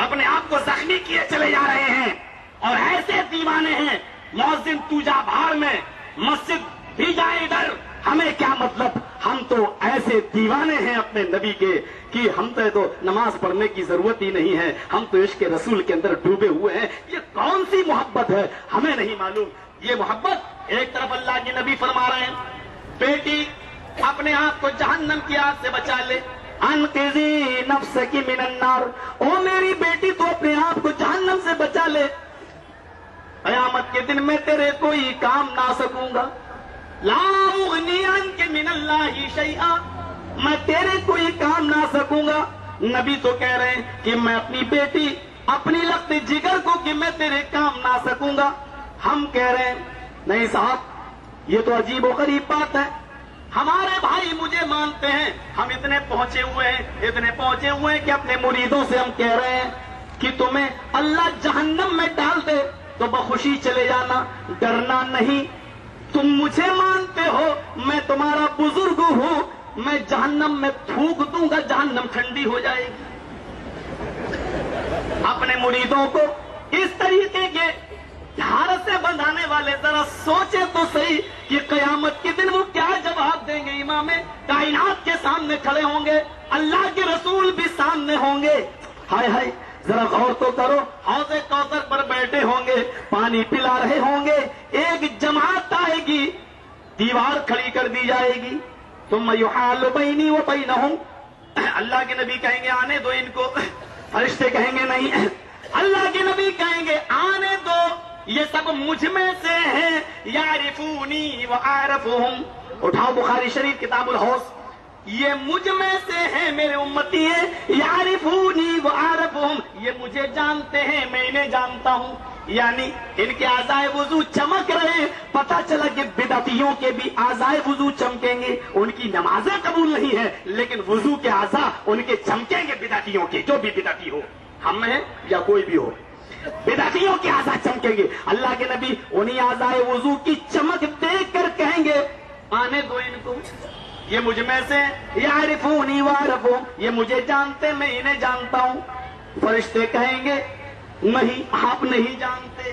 اپنے آپ کو زخمی کیے چلے جا رہے ہیں، اور ایسے دیوانے ہیں، مؤذن تو جا بھاڑ میں، مسجد بھی جائے ادھر، ہمیں کیا مطلب، ہم تو ایسے ایسے دیوانے ہیں اپنے نبی کے کہ ہم تو نماز پڑھنے کی ضرورت ہی نہیں ہے, ہم تو عشق رسول کے اندر ڈوبے ہوئے ہیں. یہ کون سی محبت ہے ہمیں نہیں معلوم. یہ محبت ایک طرف اللہ کے نبی فرما رہے ہیں بیٹی اپنے آپ کو جہنم کی آگ سے بچا لے, انقذی نفسک من النار, او میری بیٹی تو اپنے آپ کو جہنم سے بچا لے, قیامت کے دن میں تیرے کوئی کام نہ سکوں گا. لا اغنی عنک من اللہ شیئا, میں تیرے کوئی کام نہ سکوں گا. نبی تو کہہ رہے ہیں کہ میں اپنی بیٹی اپنی لخت جگر کو کہ میں تیرے کام نہ سکوں گا. ہم کہہ رہے ہیں نہیں صاحب یہ تو عجیب و غریب بات ہے, ہمارے بھائی مجھے مانتے ہیں, ہم اتنے پہنچے ہوئے ہیں کہ اپنے مریدوں سے ہم کہہ رہے ہیں کہ تمہیں اللہ جہنم میں ڈال دے تو بخوشی چلے جانا, ڈرنا نہیں. تم مجھے مانتے ہو, میں تمہارا بزرگ ہوں, میں جہنم میں تھوک دوں گا, جہنم ٹھنڈی ہو جائے گی. اپنے مریدوں کو اس طریقے کے ہار سے بندھانے والے ذرا سوچے تو صحیح کہ قیامت کے دن وہ کیا جواب دیں گے. امام کائنات کے سامنے کھڑے ہوں گے, اللہ کے رسول بھی سامنے ہوں گے. ہائے ہائے ذرا غور تو کرو, حوض کوثر پر بیٹھے ہوں گے, پانی پلا رہے ہوں گے, ایک جماعت آئے گی, دیوار کھڑی کر دی جائے گی, ثم یحال بینی و بینہم, اللہ کے نبی کہیں گے آنے دو ان کو, فرشتے کہیں گے نہیں, اللہ کے نبی کہیں گے آنے دو, یہ سب مجھ میں سے ہیں, یعرفونی وعارفہم. اٹھاؤ بخاری شریف کتاب الحوض, یہ مجھ میں سے ہیں, میرے امتی ہیں, یعرفونی وعارفہم, یہ مجھے جانتے ہیں میں انہیں جانتا ہوں. یعنی ان کے اعضائے وضو چمک رہے ہیں, پتہ چلا کہ بدعتیوں کے بھی اعضائے وضو چمکیں گے. ان کی نمازیں قبول نہیں ہیں لیکن وضو کے اعضاء ان کے چمکیں گے بدعتیوں کے, جو بھی بدعتی ہو, ہم ہیں یا کوئی بھی ہو, بدعتیوں کے اعضاء چمکیں گے. اللہ کے نبی انہی اعضائے وضو کی چمک دیکھ کر کہیں گے آنے دو ان کو, یہ مجھ میں سے, یعرفونی وعرفہم, یہ مجھے جانتے میں انہیں جانتا ہوں. فرشتے کہیں گے نہیں آپ نہیں جانتے.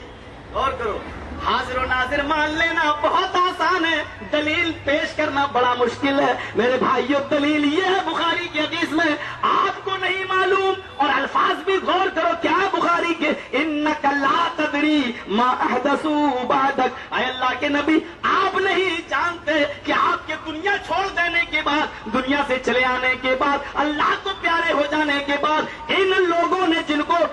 اور کرو, حاضر و ناظر مان لینا بہت آسان ہے, دلیل پیش کرنا بڑا مشکل ہے. میرے بھائیو دلیل یہ ہے بخاری کی حدیث میں, آپ کو نہیں معلوم, اور الفاظ بھی غور کرو کیا ہے بخاری کے, انک لا تدری ما احدثوا بعدک, اے اللہ کے نبی آپ نہیں جانتے کہ آپ کے دنیا چھوڑ دینے کے بعد, دنیا سے چلے آنے کے بعد, اللہ کو پیارے ہو جانے کے بعد ان لوگوں نے جن کو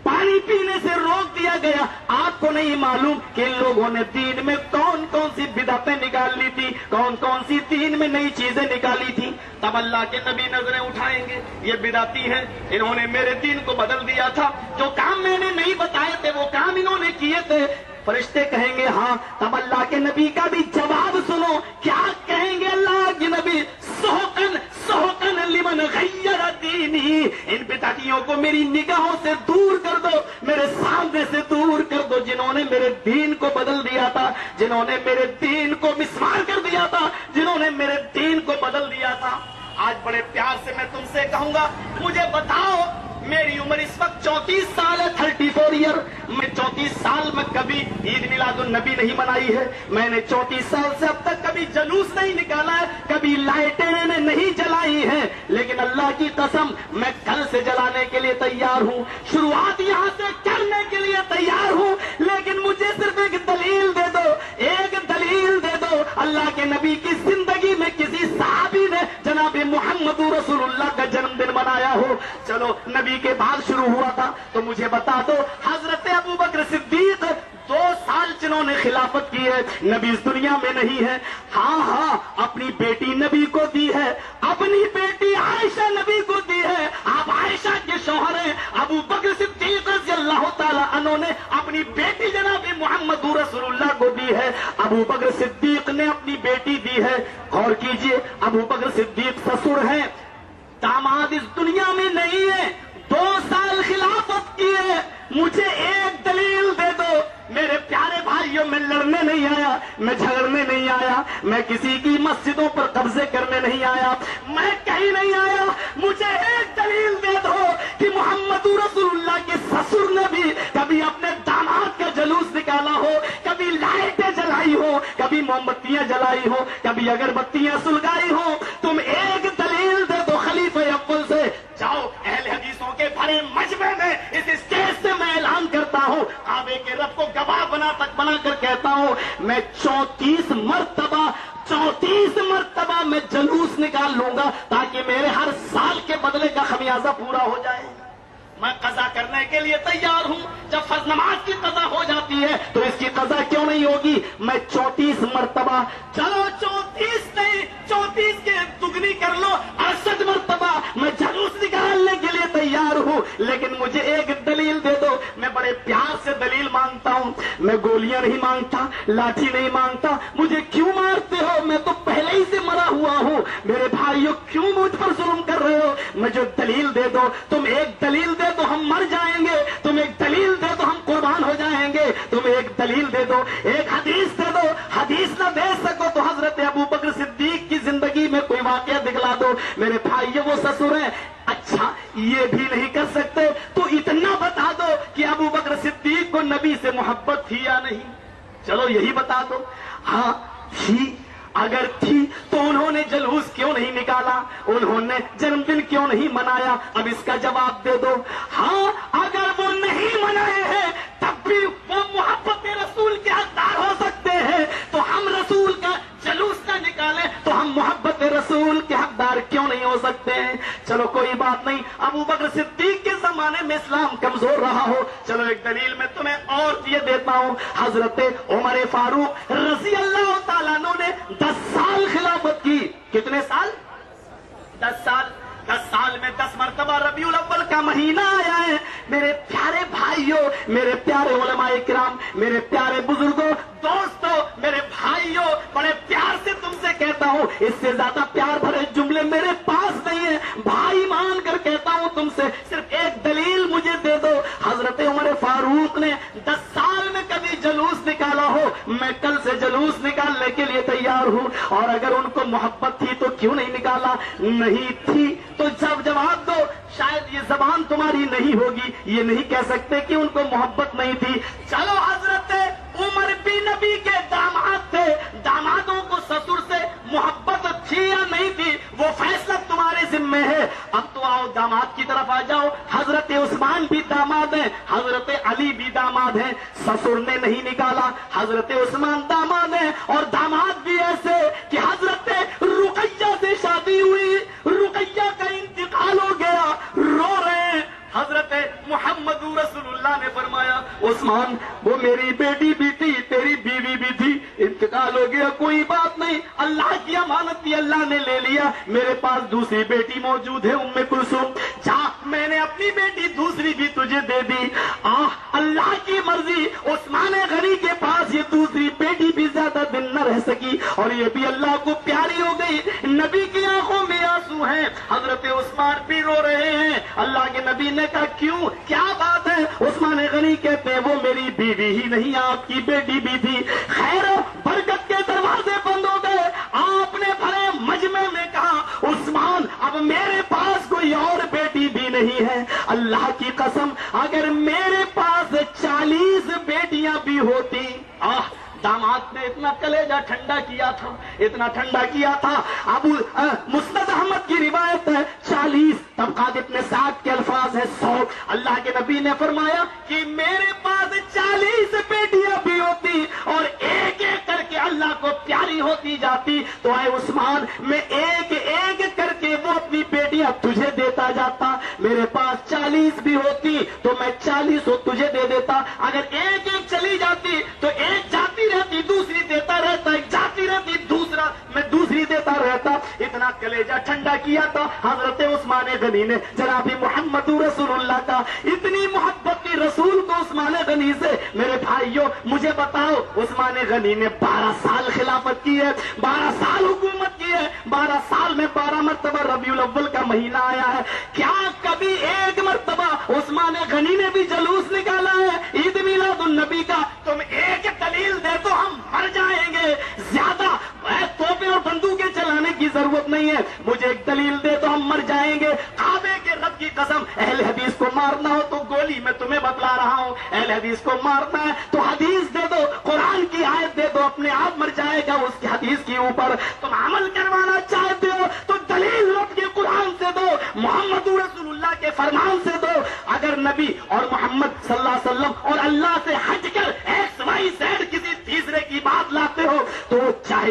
پانی پینے سے روک دیا گیا, آپ کو نہیں معلوم کہ ان لوگوں نے دین میں کون کون سی بدعتیں نکال لی تھی, کون کون سی دین میں نئی چیزیں نکالی تھی. تب اللہ کے نبی نظریں اٹھائیں گے, یہ بدعتی ہیں, انہوں نے میرے دین کو بدل دیا تھا, جو کام میں نے نہیں بتائے تھے وہ کام انہوں نے کیے تھے. فرشتے کہیں گے ہاں. تب اللہ کے نبی کا بھی جواب سنو, کیا کہیں گے اللہ کے نبی, سحقن سحقن لمن غیر دینی, ان بدعتیوں کو میری نگاہوں سے دور کر دو, میرے سامنے سے دور کر دو, جنہوں نے میرے دین کو بدل دیا تھا, جنہوں نے میرے دین کو مسمار کر دیا تھا, جنہوں نے میرے دین کو بدل دیا تھا. آج بڑے پیار سے میں تم سے کہوں گا, مجھے بتاؤ, میری عمر اس وقت 34 سال ہے, 34 ایئر. میں 34 سال میں کبھی عید میلاد النبی نہیں منائی ہے, میں نے 34 سال سے اب تک کبھی جلوس نہیں نکالا ہے, کبھی لائٹیں میں نے نہیں جلائی ہیں, لیکن اللہ کی قسم میں کل سے جلانے کے لیے تیار ہوں, شروعات یہاں سے کرنے کے لیے تیار ہوں, لیکن مجھے صرف ایک دلیل دے دو, ایک دلیل دے دو. اللہ کے نبی کی زندگی میں کسی صحابی نے جناب محمد رسول اللہ کا جنم دن منایا ہو؟ چلو نبی کے بعد شروع ہوا تھا تو مجھے بتا دو. حضرت ابو بکر صدیق 2 سال جنہوں نے خلافت کی ہے, نبی اس دنیا میں نہیں ہے. ہاں اپنی بیٹی نبی کو دی ہے, اپنی بیٹی عائشہ نبی کو دی ہے, آپ عائشہ کے شوہر ہیں. ابو بکر صدیق رضی اللہ تعالی عنہ نے اپنی بیٹی جناب محمد رسول اللہ کو دی ہے. ابو بکر صدیق نے اپنی بیٹی دی ہے. غور کیجئے, ابو بکر صدیق سسر ہیں, داماد اس دنیا میں نہیں ہے, 2 سال خلافت کی ہے. مجھے ایک دلیل دے دو. میرے پیارے بھائیوں, میں لڑنے نہیں آیا, میں جھگڑنے نہیں آیا, میں کسی کی مسجدوں پر قبضے کرنے نہیں آیا, میں کہیں نہیں آیا. مجھے ایک دلیل دے دو کہ محمد رسول اللہ کے سسر نے بھی کبھی اپنے داماد کا جلوس نکالا ہو, کبھی لائٹیں جلائی ہو, کبھی موم بتیاں جلائی ہو, کبھی اگربتیاں سلگائی ہو. تم ایک رب کو گواہ بنا کر کہتا ہوں، میں 34 مرتبہ میں جلوس نکال لوں گا تاکہ میرے ہر سال کے بدلے کا خمیازہ پورا ہو جائے۔ میں قضا کرنے کے لیے تیار ہوں۔ جب فرض نماز کی قضا ہو جاتی ہے تو اس کی قضا کیوں نہیں ہوگی؟ میں 34 مرتبہ، چلو 34 نہیں، 34 کے دگنی کر لو، 68 مرتبہ میں جلوس نکالنے کے لیے تیار ہوں، لیکن مجھے ایک دلیل دے دو۔ میں بڑے پیار سے دلیل مانگتا ہوں، میں گولیاں نہیں مانگتا، لاٹھی نہیں مانگتا۔ مجھے کیوں مارتے ہو؟ میں تو پہلے ہی سے مرا ہوا ہوں۔ میرے بھائیوں کیوں مجھ پر ظلم کر رہے ہو؟ مجھے دلیل دے دو۔ تم ایک دلیل دے تو ہم مر جائیں گے، تم ایک دلیل دے تو ہم قربان ہو جائیں گے، تم ایک دلیل دے دو، ایک حدیث دے دو۔ حدیث نہ دے سکو تو حضرت ابو بکر صدیق کی زندگی میں کوئی واقعہ دکھلا دو۔ میرے بھائی وہ سسر ہیں، اچھا یہ بھی نہیں کر سکتے تو اتنا بتا دو کہ ابو بکر صدیق کو نبی سے محبت تھی یا نہیں؟ چلو یہی بتا دو۔ ہاں تھی، اگر تھی تو انہوں نے جلوس کیوں نہیں نکالا؟ انہوں نے جنم دن کیوں نہیں منایا؟ اب اس کا جواب دے دو۔ ہاں اگر وہ نہیں منائے ہیں تب بھی وہ محبت رسول کے حقدار ہو سکتے ہیں، تو ہم رسول کا جلوس نہ نکالیں تو ہم محبت رسول کے حقدار کیوں نہیں ہو سکتے ہیں؟ چلو کوئی بات نہیں، ابو بکر صدیق کے زمانے میں اسلام کمزور رہا ہو، چلو ایک دلیل میں تمہیں اور یہ دیتا ہوں۔ حضرت عمر فاروق رضی اللہ تعالیٰ عنہ نے 10 سال خلافت کی۔ کتنے سال؟ 10 سال۔ 10 سال میں 10 مرتبہ ربیع الاول کا مہینہ آیا ہے۔ میرے پیارے بھائیوں، میرے پیارے علماء کرام، میرے پیارے بزرگوں، دوستوں، میرے بھائیوں، بڑے پیار سے تم سے کہتا ہوں، اس سے زیادہ پیار بھرے جملے میرے پاس نہیں ہیں، بھائی مان کر کہتا ہوں تم سے، صرف ایک دلیل مجھے دے دو۔ حضرت عمر فاروق نے 10 سال میں کبھی جلوس نکالا ہو؟ میں کل سے جلوس نکالنے کے لیے تیار ہوں۔ اور اگر ان کو محبت تھی تو کیوں نہیں نکالا؟ نہیں تھی تو جب جواب دو۔ شاید یہ زبان تمہاری نہیں ہوگی، یہ نہیں کہہ سکتے کہ ان کو محبت نہیں تھی۔ چلو حضرت عمر بھی نبی کے داماد تھے، دامادوں کو سسر سے محبت تھی یا نہیں تھی وہ فیصلہ تمہارے ذمہ ہے۔ اب تو آؤ داماد کی طرف آ جاؤ۔ حضرت عثمان بھی داماد ہیں، حضرت علی بھی داماد ہیں، سسر نے نہیں نکالا، حضرت عثمان داماد ہیں، اور داماد بھی ایسے کہ حضرت رقیہ سے شادی ہوئی، رقیہ کا انتقال ہو گیا، رو رہے ہیں۔ حضرت محمد رسول اللہ نے فرمایا عثمان وہ میری بیٹی بھی تھی، تیری بیوی بھی تھی، انتقال ہو گیا، کوئی بات نہیں، اللہ کی امانت بھی اللہ نے لے لیا، میرے پاس دوسری بیٹی موجود ہے ام کلثوم، جا میں نے اپنی بیٹی دوسری بھی تجھے دے دی۔ اللہ کی مرضی، عثمان غنی کے پاس یہ دوسری بیٹی بھی زیادہ دن نہ رہ سکی اور یہ بھی اللہ کو پیاری ہو گئی۔ نبی کی آنکھوں میں آنسو ہیں، حضرت عثمان بھی رو رہے ہیں۔ اللہ کے نبی نے کہا کیوں، کیا بات ہے؟ عثمان غنی کہتے ہیں وہ میری بیوی ہی نہیں آپ کی بیٹی بھی تھی۔ خیر برکت کے دروازے بند ہو گئے، آپ نے بھرے مجمع میں کہا عثمان اب میرے پاس کوئی اور بیٹی بھی نہیں ہے، اللہ کی قسم اگر میرے پاس 40 بیٹیاں بھی ہوتی۔ داماد نے اتنا کلیجہ ٹھنڈا کیا تھا، اتنا ٹھنڈا کیا تھا۔ ابو مسند احمد کی روایت ہے 40، طبقات ابن سعد کے الفاظ ہے 100۔ اللہ کے نبی نے فرمایا کہ میرے پاس 40 بیٹیاں بھی ہوتی اور ایک ایک کر کے اللہ کو پیاری ہوتی جاتی تو اے عثمان میں ایک ایک کر کے وہ اپنی بیٹیاں تجھے دیتا جاتا۔ میرے پاس 40 بھی ہوتی تو میں 40 تجھے دے دیتا، اگر ایک ایک چلی جاتی تو ایک جاتی رہتی دوسری دیتا رہتا، ایک جاتی رہتی دوسرا میں دوسری دیتا رہتا۔ اتنا کلیجہ ٹھنڈا کیا تھا حضرت عثمان غنی نے جناب محمد رسول اللہ کا، اتنی محبت کی رسول کو عثمان غنی سے۔ میرے بھائیوں مجھے بتاؤ عثمان غنی نے 12 سال خلافت کی ہے، 12 سال حکومت کی ہے، 12 سال میں 12 مرتبہ ربیع الاول کا مہینہ آیا ہے، کیا کبھی ایک مرتبہ عثمان غنی نے بھی جلوس نکالا ہے عید میلاد النبی کا؟ تم ایک دلیل دے تو ہم مر جائیں گے، زیادہ توپیں اور بندوقیں چلانے کی ضرورت نہیں ہے، مجھے ایک دلیل دے تو ہم مر جائیں گے۔ کعبے کے رب کی قسم اہل حدیث کو مارنا ہو تو گولی میں تمہیں بتلا رہا ہوں، اہل حدیث کو مارنا ہے تو حدیث دے دو، قرآن کی آیت دے دو، اپنے آپ مر جائے گا اس کی حدیث کے اوپر۔ تم عمل کروانا چاہتے ہو تو دلیل رب کے قرآن سے دو، محمد رسول اللہ کے فرمان سے دو۔ اگر نبی اور محمد صلی اللہ علیہ وسلم اور اللہ سے ہٹ کر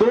2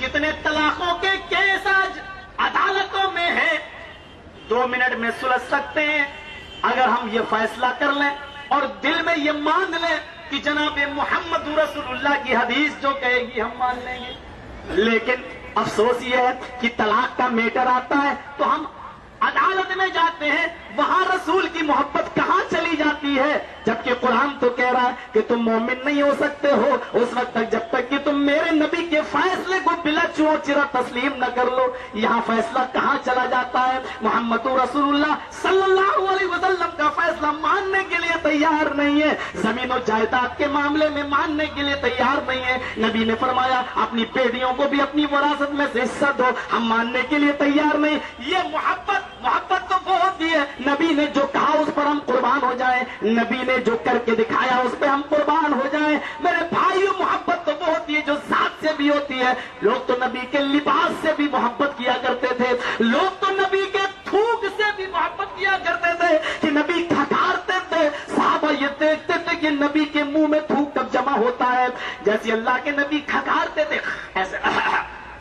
کتنے طلاقوں کے کیس آج عدالتوں میں ہیں، 2 منٹ میں سلجھ سکتے ہیں اگر ہم یہ فیصلہ کر لیں اور دل میں یہ مان لیں کہ جناب محمد رسول اللہ کی حدیث جو کہے گی ہم مان لیں گے۔ لیکن افسوس یہ ہے کہ طلاق کا میٹر آتا ہے تو ہم عدالت میں جاتے ہیں، وہاں رسول کی محبت کہاں چلی جاتی ہے؟ جبکہ قرآن تو کہہ رہا ہے کہ تم مومن نہیں ہو سکتے ہو اس وقت تک جب تک کہ تم میرے نبی کے فیصلے کو بلا چوچرا تسلیم نہ کر لو۔ یہاں فیصلہ کہاں چلا جاتا ہے؟ محمد رسول اللہ صلی اللہ علیہ وسلم کا فیصلہ ماننے کے لیے تیار نہیں ہے، زمین و جائیداد کے معاملے میں ماننے کے لیے تیار نہیں ہے۔ نبی نے فرمایا اپنی بیٹیوں کو بھی اپنی وراثت میں سے حصہ دو، ہم ماننے کے لیے تیار نہیں۔ یہ محبت تو وہ ہوتی ہے نبی نے جو کہا اس پر ہم قربان ہو جائیں، نبی نے جو کر کے دکھایا اس پہ ہم قربان ہو جائیں۔ میرے بھائیو، محبت تو وہ ہوتی ہے جو ذات سے بھی ہوتی ہے۔ لوگ تو نبی کے لباس سے بھی محبت کیا کرتے تھے، لوگ تو نبی کے تھوک سے بھی محبت کیا کرتے تھے کہ نبی کھکارتے تھے، صحابہ یہ دیکھتے تھے کہ نبی کے منہ میں تھوک کب جمع ہوتا ہے۔ جیسے اللہ کے نبی کھکارتے تھے ایسے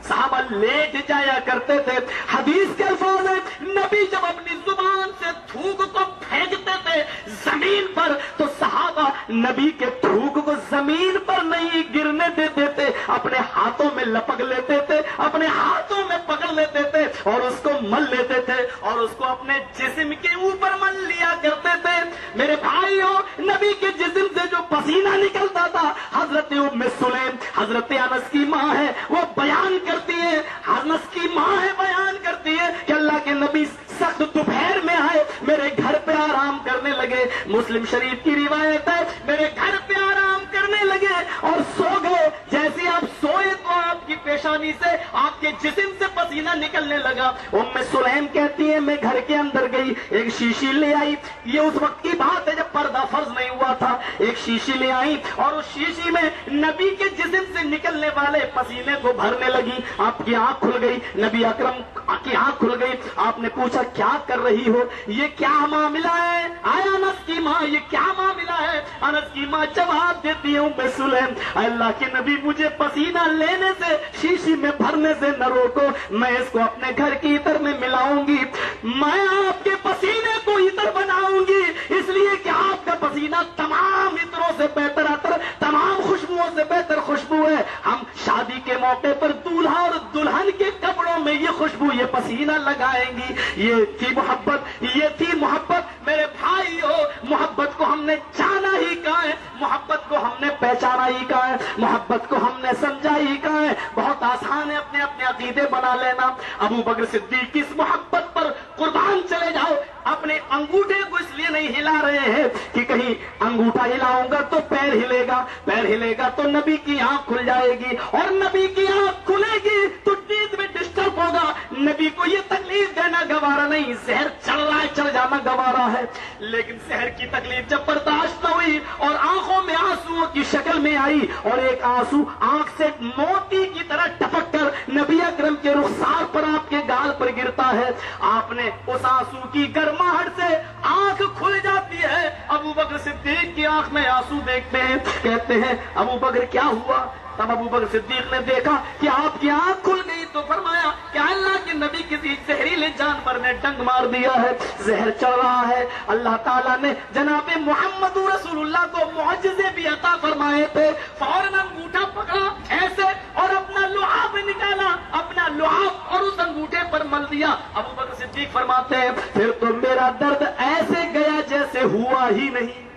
صحابہ لیٹ جایا کرتے تھے۔ حدیث کے الفاظ ہیں نبی جب اپنی زبان سے تھوک کو پھینکتے تھے زمین پر تو صحابہ نبی کے تھوک کو زمین پر نہیں گرنے دیتے تھے، اپنے ہاتھوں میں لپک لیتے تھے، اپنے ہاتھوں میں پکڑ لیتے تھے اور اس کو مل لیتے تھے اور اس کو اپنے جسم کے اوپر مل لیا کرتے تھے۔ میرے بھائیوں، نبی کے جسم سے جو پسینہ نکلتا تھا، حضرت ام سلیم، حضرت انس کی ماں ہے، وہ بیان کرتی ہے، انس کی ماں ہے، بیان کرتی ہے کہ اللہ کے نبی سخت دوپہر میں آئے، میرے گھر پہ آرام کرنے لگے۔ مسلم شریف کی روایت ہے میرے گھر پہ آرام کرنے لگے اور سو گئے۔ جیسے آپ سوئے تو آپ کی پیشانی سے، آپ کے جسم سے پسینہ نکلنے لگا۔ ام سلیم کہتی ہے میں گھر کے اندر گئی، ایک شیشی لے آئی، یہ اس وقت کی بات ہے جب پردہ فرض نہیں ہوا تھا۔ ایک شیشی لے آئی اور اس شیشی میں نبی کے جسم سے نکلنے والے پسینے کو بھرنے لگی۔ آپ کی آنکھ کھل گئی، نبی اکرم کی آنکھ کھل گئی۔ آپ نے پوچھا کیا کر رہی ہو، یہ کیا معاملہ ہے؟ آیا انس کی ماں یہ کیا معاملہ ہے؟ انس کی ماں جواب دیتی ہے ام سلیم، اللہ کے نبی مجھے پسینہ لینے سے، شیشی میں بھرنے سے نہ روکو، میں اس کو اپنے گھر کی عطر میں ملاؤں گی، میں آپ کے پسینے کو عطر بناؤں گی، اس لیے کہ آپ کا پسینہ تمام عطروں سے بہتر عطر، تمام خوشبوؤں سے بہتر خوشبو ہے۔ ہم شادی کے موقع پر دولہا اور دلہن کے کپڑوں میں یہ خوشبو، یہ پسینہ لگائیں گی۔ یہ تھی محبت، یہ تھی محبت۔ میرے بھائیو، محبت کو ہم نے جانا ہی کہاں ہے، محبت کو ہم نے پہچانا ہی کہاں ہے، محبت کو ہم نے سمجھا ہی کہاں ہے۔ بہت آسان ہے اپنے اپنے عقیدے بنا لینا۔ ابو بکر صدیق کی اس محبت پر قربان چلے جاؤ۔ اپنے انگوٹھے کو اس لیے نہیں ہلا رہے ہیں کہ کہیں انگوٹھا ہلاؤں گا تو پیر ہلے گا، پیر ہلے گا تو نبی کی آنکھ کھل جائے گی، اور نبی کی آنکھ کھلے گی تو نیند میں ڈسٹرب ہوگا۔ نبی کو یہ تکلیف دینا گوارا نہیں، زہر چل رہا ہے چل جانا گوارا ہے، لیکن زہر کی تکلیف جب برداشت نہ ہوئی اور آنکھوں میں آنسوؤں کی شکل میں آئی اور ایک آنسو آنکھ سے موتی کی طرح ٹپک کر نبی اکرم کے رخسار پر، آپ کے گال پر گرتا ہے، آپ نے اس آنسو کی گرماہٹ سے آنکھ کھل جاتی ہے۔ ابو بکر صدیق کی آنکھ میں آنسو دیکھتے ہیں، کہتے ہیں ابو بکر کیا ہوا؟ تب ابو بکر صدیق نے دیکھا کہ آپ کی آنکھ کھل گئی تو فرمایا کہ اللہ کے نبی کسی زہریلے جانور نے ڈنگ مار دیا ہے، زہر چل رہا ہے۔ اللہ تعالیٰ نے جناب محمد رسول اللہ کو معجزے بھی عطا فرمائے تھے۔ فوراً انگوٹھا پکڑا ایسے اور اپنا لعاب نکالا، اپنا لعاب اور اس انگوٹھے پر مل دیا۔ ابو بکر صدیق فرماتے ہیں پھر تو میرا درد ایسے گیا جیسے ہوا ہی نہیں،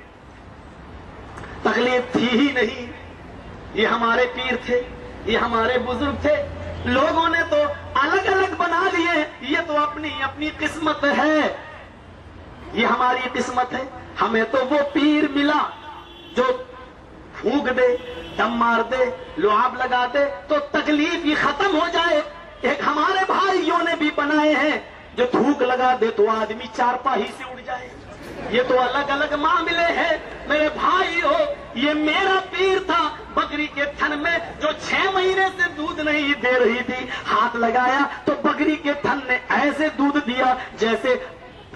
تکلیف تھی ہی نہیں۔ یہ ہمارے پیر تھے، یہ ہمارے بزرگ تھے، لوگوں نے تو الگ الگ بنا لیے، یہ تو اپنی اپنی قسمت ہے، یہ ہماری قسمت ہے۔ ہمیں تو وہ پیر ملا جو پھونک دے، دم مار دے، لعاب لگا دے تو تکلیف ہی ختم ہو جائے۔ ایک ہمارے بھائیوں نے بھی بنائے ہیں جو تھوک لگا دے تو آدمی چارپائی سے اڑ جائے۔ یہ تو الگ الگ معاملے ہیں۔ میرے بھائیو، یہ میرا پیر تھا، بکری کے تھن میں جو 6 مہینے سے دودھ نہیں دے رہی تھی، ہاتھ لگایا تو بکری کے تھن نے ایسے دودھ دیا جیسے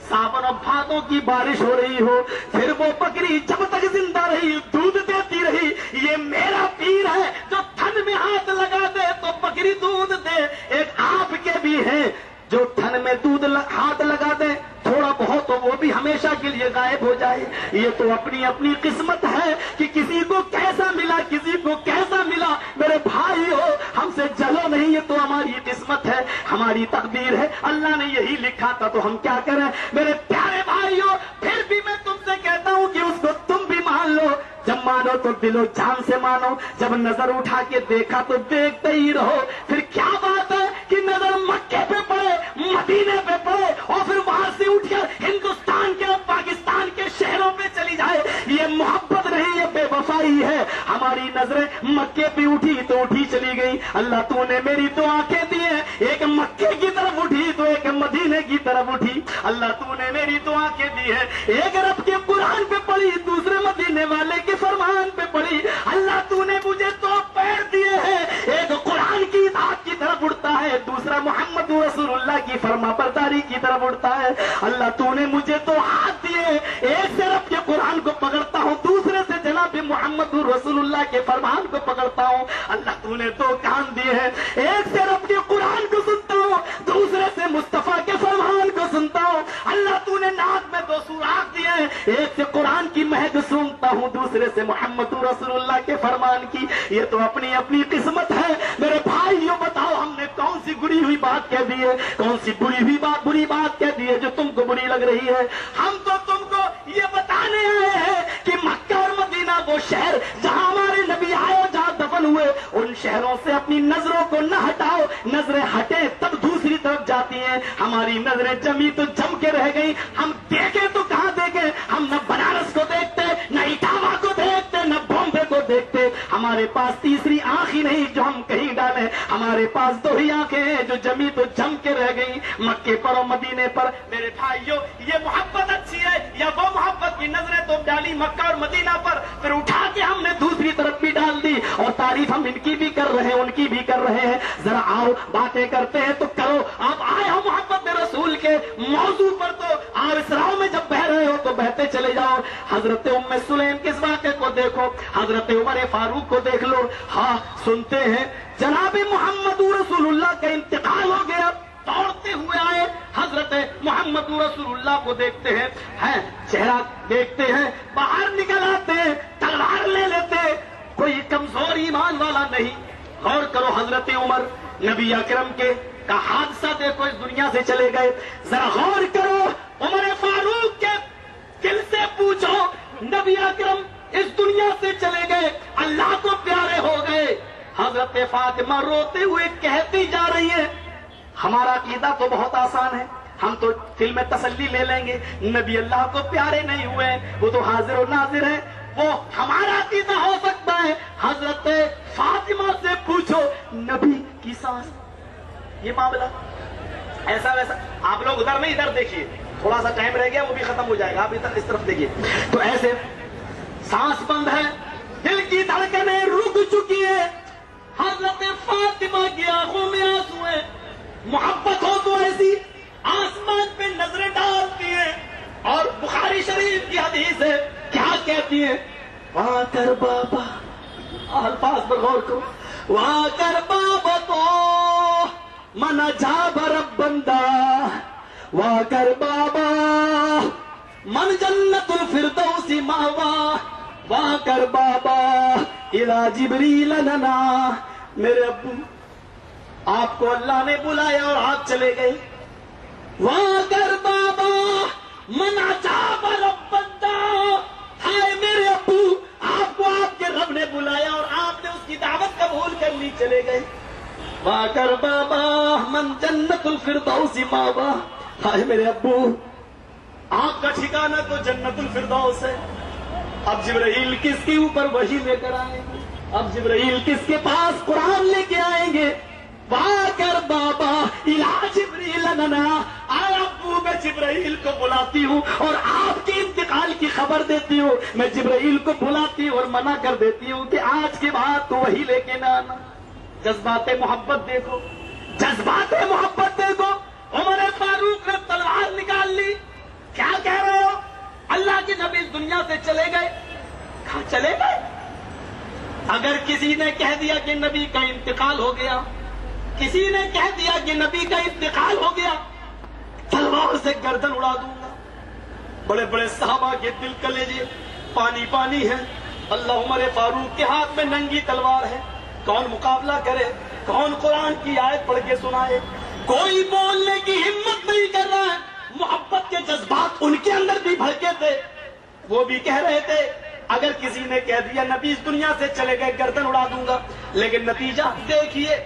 ساون اور بھادوں کی بارش ہو رہی ہو۔ پھر وہ بکری جب تک زندہ رہی دودھ دیتی رہی۔ یہ میرا پیر ہے جو تھن تھن میں ہاتھ لگا دے تو بکری دودھ دے، ایک آپ کے بھی ہیں جو تھن میں دودھ ہاتھ لگا دے تھوڑا بہت تو وہ بھی ہمیشہ کے لیے غائب ہو جائے۔ یہ تو اپنی اپنی قسمت ہے کہ کسی کو کیسا ملا، کسی کو کیسا ملا۔ میرے بھائی ہو، ہم سے جلو نہیں، یہ تو ہماری قسمت ہے، ہماری تقدیر ہے، اللہ نے یہی لکھا تھا تو ہم کیا کریں۔ میرے پیارے بھائی ہو، پھر بھی میں تم سے کہتا ہوں کہ اس کو تم بھی مان لو، جب مانو تو دل و جان سے مانو، جب نظر اٹھا کے دیکھا تو دیکھتے ہی رہو۔ پھر کیا بات ہے کہ نظر مکے پہ پڑے، مدینے پہ پڑے اور پھر وہاں سے اٹھ کر ہندوستان کے اور پاکستان کے شہروں پہ چلی جائے، یہ محبت نہیں، یہ بے وفائی ہے۔ ہماری نظریں مکے پہ اٹھی تو اٹھی چلی گئی، اللہ تو نے میری دو آنکھیں دی ہیں، ایک مکے کی طرف اٹھی تو ایک مدینے کی طرف اٹھی، اللہ تو نے میری دو آنکھیں دی ہیں، ایک رب کے قرآن پہ پڑھی، دوسرے مدینے والے کے فرمان پہ پڑھی، اللہ تو نے مجھے دو پیر دیے ہیں، ایک قرآن کی اطاعت کی طرف اڑتا ہے، دوسرا محمد رسول اللہ کی فرما برداری کی طرف اڑتا ہے، اللہ تو نے مجھے دو ہاتھ دیے، ایک سے رب کے قرآن کو پکڑتا ہوں، دوسرے سے جناب محمد رسول اللہ کے فرمان کو پکڑتا ہوں، اللہ تو نے دو کان دیے ہیں، ایک سے رب کے قرآن کو سنتا ہوں، دوسرے سے مصطفیٰ کے فرمان کو سنتا ہوں، اللہ تو نے ناک میں دو سوراخ دیے ہیں، ایک سے قرآن کی مہک سنتا ہوں، دوسرے سے محمد رسول اللہ کے فرمان کی۔ یہ تو اپنی اپنی قسمت ہے۔ میرے بھائیوں بتاؤ ہم نے کون سی گری ہوئی بات کہہ دی ہے، کون سی بری بات کہہ دی ہے جو تم کو بری لگ رہی ہے؟ ہم تو تم کو یہ بتانے آئے ہیں کہ مکہ اور مدینہ وہ شہر جہاں ہمارے نبی آئے اور جہاں دفن ہوئے، ان شہروں سے اپنی نظروں کو نہ ہٹاؤ، نظریں ہٹے تب دوسری طرف جاتی ہیں، ہماری نظریں جمی تو جم کے رہ گئی، ہم دیکھیں تو کہاں دیکھیں، ہم نہ بنارس کو دیکھتے، نہ اٹاوا کو دیکھتے، نہ بامبے کو دیکھتے، ہمارے پاس تیسری آنکھ ہی نہیں جو ہم کہیں ڈالیں، ہمارے پاس دو ہی آنکھیں ہیں جو جمی تو جم کے رہ گئی، مکے پر اور مدینے پر۔ میرے بھائیوں یہ محبت اچھی ہے یا وہ محبت کی نظریں تو ڈالی مکہ اور مدینہ پر، پھر اٹھا کے ہم نے دوسری طرف بھی ڈال دی، اور تعریف ہم ان کی بھی کر رہے ہیں ان کی بھی کر رہے ہیں۔ ذرا آؤ باتیں کرتے ہیں تو کرو، آپ آئے ہو محبت رسول کے موضوع پر تو آپ اس راہ میں جب بہ رہے ہو تو بہتے چلے جاؤ۔ حضرت ام سلیم کس واقعے کو دیکھو، حضرت عمر فاروق کو دیکھ لو، ہاں سنتے ہیں جناب محمد رسول اللہ کا انتقال ہو گیا، دوڑتے ہوئے آئے، حضرت محمد رسول اللہ کو دیکھتے ہیں چہرہ دیکھتے ہیں، باہر نکل آتے ہیں، تلوار لے لیتے، کوئی کمزور ایمان والا نہیں۔ غور کرو حضرت عمر نبی اکرم کے کا حادثہ دیکھو، اس دنیا سے چلے گئے، ذرا غور کرو عمر فاروق کے دل سے پوچھو، نبی اکرم اس دنیا سے چلے گئے، اللہ کو پیارے ہو گئے، حضرت فاطمہ روتے ہوئے کہتی جا رہی ہے، ہمارا عقیدہ تو بہت آسان ہے، ہم تو دل میں تسلی لے لیں گے، نبی اللہ کو پیارے نہیں ہوئے، وہ تو حاضر و ناظر ہے، وہ ہمارا عقیدہ ہو سکتا ہے۔ حضرت فاطمہ سے پوچھو نبی کی سانس، یہ معاملہ ایسا ویسا، آپ لوگ ادھر نہیں ادھر دیکھیے، تھوڑا سا ٹائم رہ گیا وہ بھی ختم ہو جائے گا، آپ ادھر اس طرف دیکھیے، تو ایسے سانس بند ہے، دل کی دھڑکنیں رک چکی ہے، حضرت فاطمہ کی آنکھوں میں آنسو ہیں، محبت ہو تو ایسی آسمان پہ نظریں ڈالتی ہیں، اور بخاری شریف کی حدیث ہے کیا کہتی ہیں، وہاں کر بابا، الفاظ پر غور کرو، وہاں کر بابا تو من جاب رب بندہ، وہاں کر بابا من جنت الفردوس ماوا، وہاں کر بابا الى جبریل لنا۔ میرے ابو آپ کو اللہ نے بلایا اور آپ چلے گئے، وہاں کر بابا من عجاب رب بندہ، ہائے میرے ابو آپ کو آپ کے رب نے بلایا اور آپ نے اس کی دعوت قبول کر لی، چلے گئے، وہاں کر بابا من جنت الفردوس ماوا، ہائے میرے ابو آپ کا ٹھکانہ تو جنت الفردوس ہے، اب جبرائیل کس کے اوپر وحی لے کر آئیں گے، اب جبرائیل کس کے پاس قرآن لے کے آئیں گے، وہاں کر بابا الہ جبریل لنا، آئے ابو میں جبرائیل کو بلاتی ہوں اور آپ کے انتقال کی خبر دیتی ہوں، میں جبرائیل کو بلاتی ہوں اور منع کر دیتی ہوں کہ آج کے بعد تو وہی لے کے نہ آنا۔ جذبات محبت دیکھو، جذبات محبت دیکھو، عمر فاروق نے تلوار نکال لی، کیا کہہ رہے ہو، اللہ کے نبی اس دنیا سے چلے گئے، کہاں چلے گئے، اگر کسی نے کہہ دیا کہ نبی کا انتقال ہو گیا، کسی نے کہہ دیا کہ نبی کا انتقال ہو گیا، تلوار سے گردن اڑا دوں گا۔ بڑے بڑے صحابہ کے دل کلیجے پانی پانی ہے۔ اللہ عمر فاروق کے ہاتھ میں ننگی تلوار ہے، کون مقابلہ کرے، کون قرآن کی آیت پڑھ کے سنائے؟ کوئی بولنے کی ہمت نہیں کر رہا ہے۔ محبت کے جذبات ان کے اندر بھی بھڑکے تھے، وہ بھی کہہ رہے تھے اگر کسی نے کہہ دیا نبی اس دنیا سے چلے گئے گردن اڑا دوں گا، لیکن نتیجہ دیکھیے،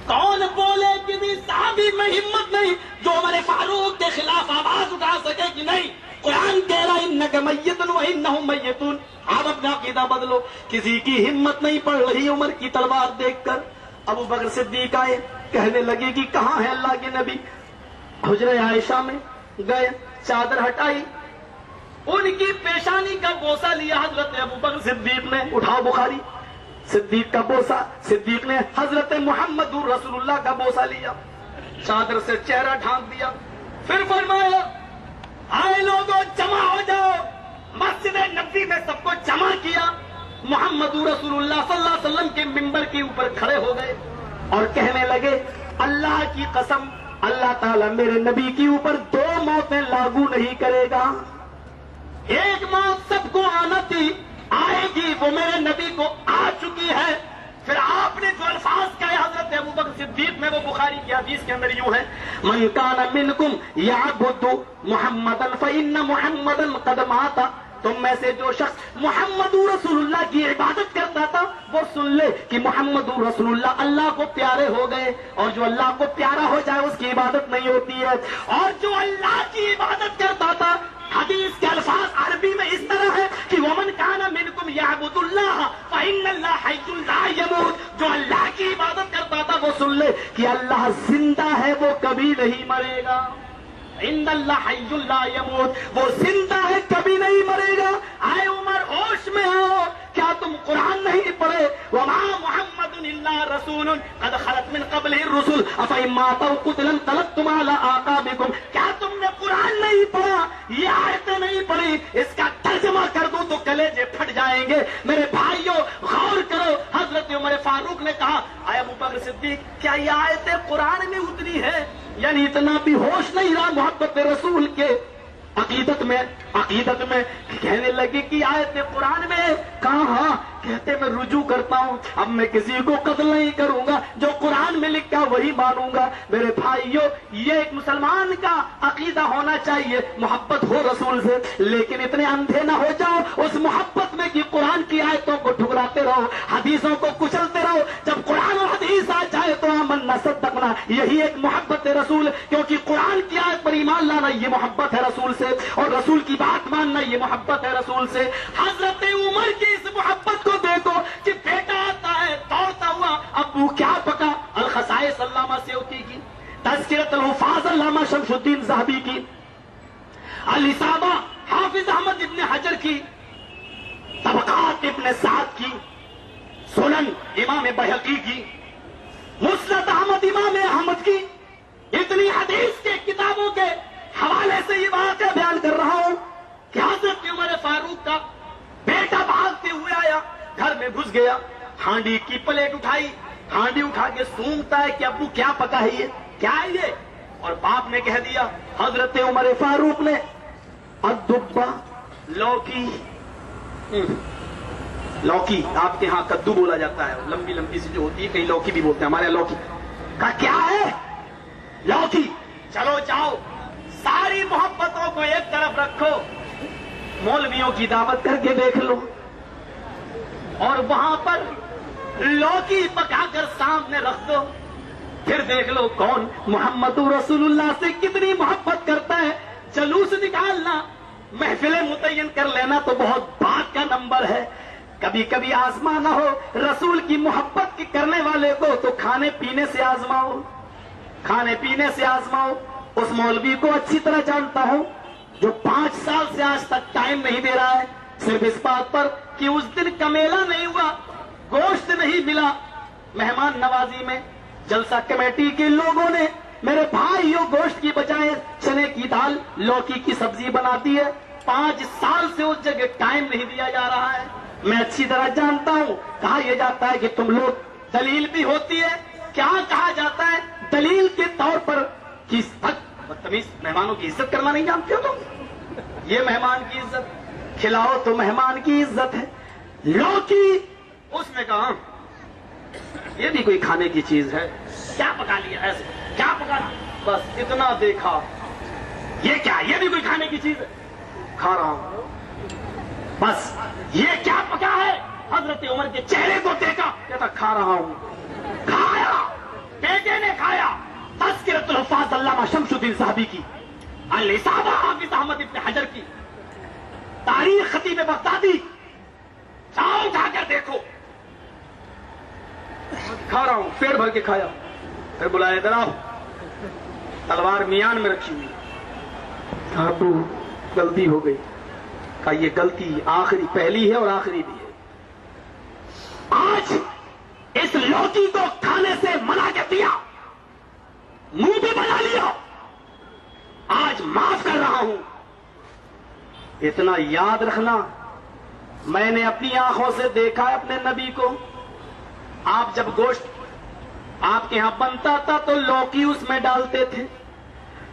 کون بولے کسی صحابی میں ہمت نہیں جو عمر فاروق کے خلاف آواز اٹھا سکے کہ نہیں، قرآن کہہ رہا انک میت و انہم میتون، آپ اپنا عقیدہ بدلو۔ کسی کی ہمت نہیں پڑ رہی عمر کی تلوار دیکھ کر۔ ابو بکر صدیق آئے، کہنے لگے کہ کہاں ہے اللہ کے نبی؟ حجرہ عائشہ میں گئے، چادر ہٹائی، ان کی پیشانی کا بوسہ لیا حضرت ابو بکر صدیق نے، اٹھاؤ بخاری، صدیق کا بوسہ، صدیق نے حضرت محمد رسول اللہ کا بوسہ لیا، چادر سے چہرہ ڈھانپ دیا، پھر فرمایا آئے لوگوں جمع ہو جاؤ۔ مسجد نبوی میں سب کو جمع کیا، محمد رسول اللہ صلی اللہ علیہ وسلم کے منبر کے اوپر کھڑے ہو گئے اور کہنے لگے اللہ کی قسم، اللہ تعالیٰ میرے نبی کے اوپر 2 موتیں لاگو نہیں کرے گا، ایک موت سب کو آنا تھی، آئے گی، وہ میرے نبی کو آ چکی ہے۔ پھر آپ نے جو الفاظ کہے حضرت ابو بکر صدیق میں، وہ بخاری کی حدیث کے اندر یوں ہے، من کان منکم یعبد محمدا فإن محمدا قد مات، تم میں سے جو شخص محمد رسول اللہ کی عبادت کرتا تھا وہ سن لے کہ محمد رسول اللہ اللہ کو پیارے ہو گئے، اور جو اللہ کو پیارا ہو جائے اس کی عبادت نہیں ہوتی ہے، اور جو اللہ کی عبادت کرتا تھا، حدیث کے الفاظ عربی میں اس طرح ہے کہ ومن کان منکم یعبد اللہ فإن اللہ حی لا یموت، جو اللہ کی عبادت کرتا تھا وہ سن لے کہ اللہ زندہ ہے، وہ کبھی نہیں مرے گا، ان اللہ حی لا یموت، وہ زندہ ہے کبھی نہیں مرے گا۔ آئے عمر ہوش میں آؤ، کیا تم قرآن نہیں پڑھے؟ وما محمد الا رسول قد خلت من قبلہ الرسل افإن مات أو قتل انقلبتم على أعقابكم، کیا تم نے قرآن نہیں پڑھا، یہ آیتیں نہیں پڑھی؟ اس کا ترجمہ کر دوں تو کلیجے پھٹ جائیں گے۔ میرے بھائیوں غور کرو، حضرت عمر فاروق نے کہا اے ابو بکر صدیق کیا یہ آیتیں قرآن میں اتری ہے؟ یعنی اتنا بھی ہوش نہیں رہا محبت رسول کے عقیدت میں کہنے لگے کہ آیت قرآن میں کہاں؟ کہتے میں رجوع کرتا ہوں، اب میں کسی کو قتل نہیں کروں گا، جو قرآن میں لکھا وہی مانوں گا۔ میرے بھائیوں یہ ایک مسلمان کا عقیدہ ہونا چاہیے، محبت ہو رسول سے، لیکن اتنے اندھے نہ ہو جاؤ اس محبت میں کہ قرآن کی آیتوں کو ٹھکراتے رہو، حدیثوں کو کچلتے رہو۔ جب قرآن اور حدیث آ جائے تو آمنا صدقنا، یہی ایک محبت رسول، کیونکہ قرآن کی آیت پر ایمان لانا یہ محبت ہے رسول سے، اور رسول کی بات ماننا یہ محبت ہے رسول سے۔ حضرت عمر کی اس محبت کو دیکھو کہ بیٹا آتا ہے دوڑتا ہوا، ابو کیا پکا؟ الخصائص علامہ سیوطی کی، تذکرۃ الحفاظ علامہ شمس الدین ذہبی کی، الاصابہ حافظ احمد ابن حجر کی، طبقات ابن سعد کی، سنن امام بہقی کی، مسند احمد امام احمد کی، اتنی حدیث کے کتابوں کے حوالے سے یہ بات بیان کر رہا ہوں کہ حضرت عمر فاروق کا بیٹا بھاگتے ہوئے آیا، گھر میں گھس گیا، ہانڈی کی پلیٹ اٹھائی، ہانڈی اٹھا کے سونگتا ہے کہ ابو کیا پکا ہے، یہ کیا ہے یہ؟ اور باپ نے کہہ دیا، حضرت عمر فاروق نے الدبا، لوکی آپ کے ہاں کدو بولا جاتا ہے، لمبی لمبی سی جو ہوتی ہے، کہیں لوکی بھی بولتے ہیں، ہمارے یہاں لوکی کا کیا ہے؟ لوکی۔ چلو جاؤ ساری محبتوں کو ایک طرف رکھو، مولویوں کی دعوت کر کے دیکھ لو، اور وہاں پر لوکی پکا کر سامنے رکھ دو، پھر دیکھ لو کون محمد رسول اللہ سے کتنی محبت کرتا ہے۔ جلوس نکالنا، محفلیں متعین کر لینا تو بہت بات کا نمبر ہے، کبھی کبھی آزمانا ہو رسول کی محبت کرنے والے کو تو کھانے پینے سے آزماؤ، کھانے پینے سے آزماؤ۔ اس مولوی کو اچھی طرح جانتا ہوں جو 5 سال سے آج تک ٹائم نہیں دے رہا ہے، صرف اس بات پر کہ اس دن کمیلا نہیں ہوا، گوشت نہیں ملا، مہمان نوازی میں جلسہ کمیٹی کے لوگوں نے میرے بھائیوں گوشت کی بجائے چنے کی دال لوکی کی سبزی بناتی ہے، 5 سال سے اس جگہ ٹائم نہیں دیا جا رہا ہے۔ میں اچھی طرح جانتا ہوں کہا یہ جاتا ہے کہ تم لوگ دلیل بھی ہوتی ہے. کیا کہا جاتا ہے دلیل کے طور پر کہ بدتمیز مہمانوں کی عزت کرنا نہیں جانتے ہو تم؟ یہ مہمان کی عزت، کھلاؤ تو مہمان کی عزت ہے. لوکی اس نے کہا یہ بھی کوئی کھانے کی چیز ہے؟ کیا پکا لیا ایسے؟ کیا پکانا؟ بس اتنا دیکھا، یہ کیا، یہ بھی کوئی کھانے کی چیز ہے؟ کھا رہا ہوں. بس یہ کیا پکا ہے؟ حضرت عمر کے چہرے کو دیکھا، کہتا کھا رہا ہوں. کھایا، بیٹے نے کھایا. تذکرۃ الحفاظ علامہ شمس الدین صاحبی کی، الاصابہ حافظ احمد ابن حجر کی، تاریخ خطیب بغدادی، جاؤ اٹھا کر دیکھو. کھا رہا ہوں، پیٹ بھر کے کھایا. پھر بلایا ادھر آؤ، تلوار میان میں رکھی ہوئی. ابو غلطی ہو گئی. کہا یہ غلطی آخری، پہلی ہے اور آخری بھی ہے. آج اس لوکی کو کھانے سے منع کر دیا، منہ بھی بنا لیا، آج معاف کر رہا ہوں. اتنا یاد رکھنا، میں نے اپنی آنکھوں سے دیکھا ہے اپنے نبی کو. آپ جب گوشت آپ کے یہاں بنتا تھا تو لوکی اس میں ڈالتے تھے.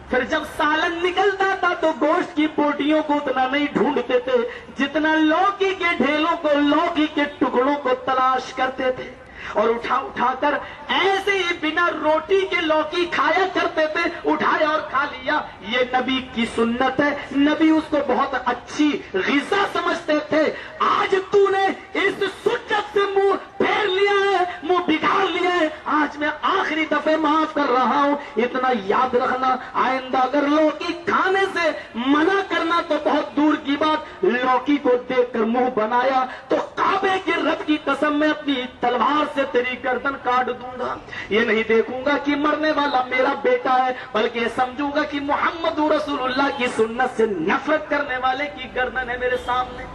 پھر جب سالن نکلتا تھا تو گوشت کی بوٹیوں کو اتنا نہیں ڈھونڈتے تھے جتنا لوکی کے ڈھیلوں کو، لوکی کے ٹکڑوں کو تلاش کرتے تھے، اور اٹھا اٹھا کر ایسے ہی بنا روٹی کے لوکی کھایا کرتے تھے. اٹھایا اور کھا لیا. یہ نبی کی سنت ہے، نبی اس کو بہت اچھی غذا سمجھتے تھے. آج تو نے اس سنت سے منہ پھیر لیا ہے، منہ بگاڑ لیا ہے. آج میں آخری دفعہ معاف کر رہا ہوں. اتنا یاد رکھنا، آئندہ اگر لوکی کھانے سے منع کرنا تو بہت دور کی بات، لوکی کو دیکھ کر منہ بنایا تو کعبے کے رب کی قسم میں اپنی تلوار سے تیری گردن کاٹ دوں گا. یہ نہیں دیکھوں گا کہ مرنے والا میرا بیٹا ہے، بلکہ یہ سمجھوں گا کہ محمد رسول اللہ کی سنت سے نفرت کرنے والے کی گردن ہے میرے سامنے.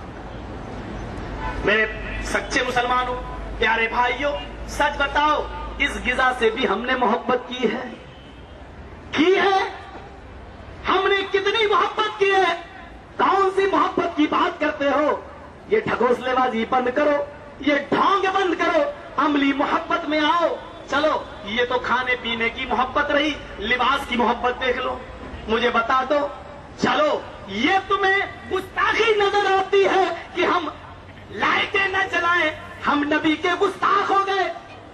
میرے سچے مسلمانوں، پیارے بھائیوں، سچ بتاؤ اس غذا سے بھی ہم نے محبت کی ہے؟ ہم نے کتنی محبت کی ہے؟ کون سی محبت کی بات کرتے ہو؟ یہ ڈھکوسلے بازی بند کرو، یہ ڈھونگ بند کرو، عملی محبت میں آؤ. چلو یہ تو کھانے پینے کی محبت رہی، لباس کی محبت دیکھ لو، مجھے بتا دو. چلو یہ تمہیں گستاخی نظر آتی ہے کہ ہم لائٹیں نہ جلائیں، ہم نبی کے گستاخ ہو گئے.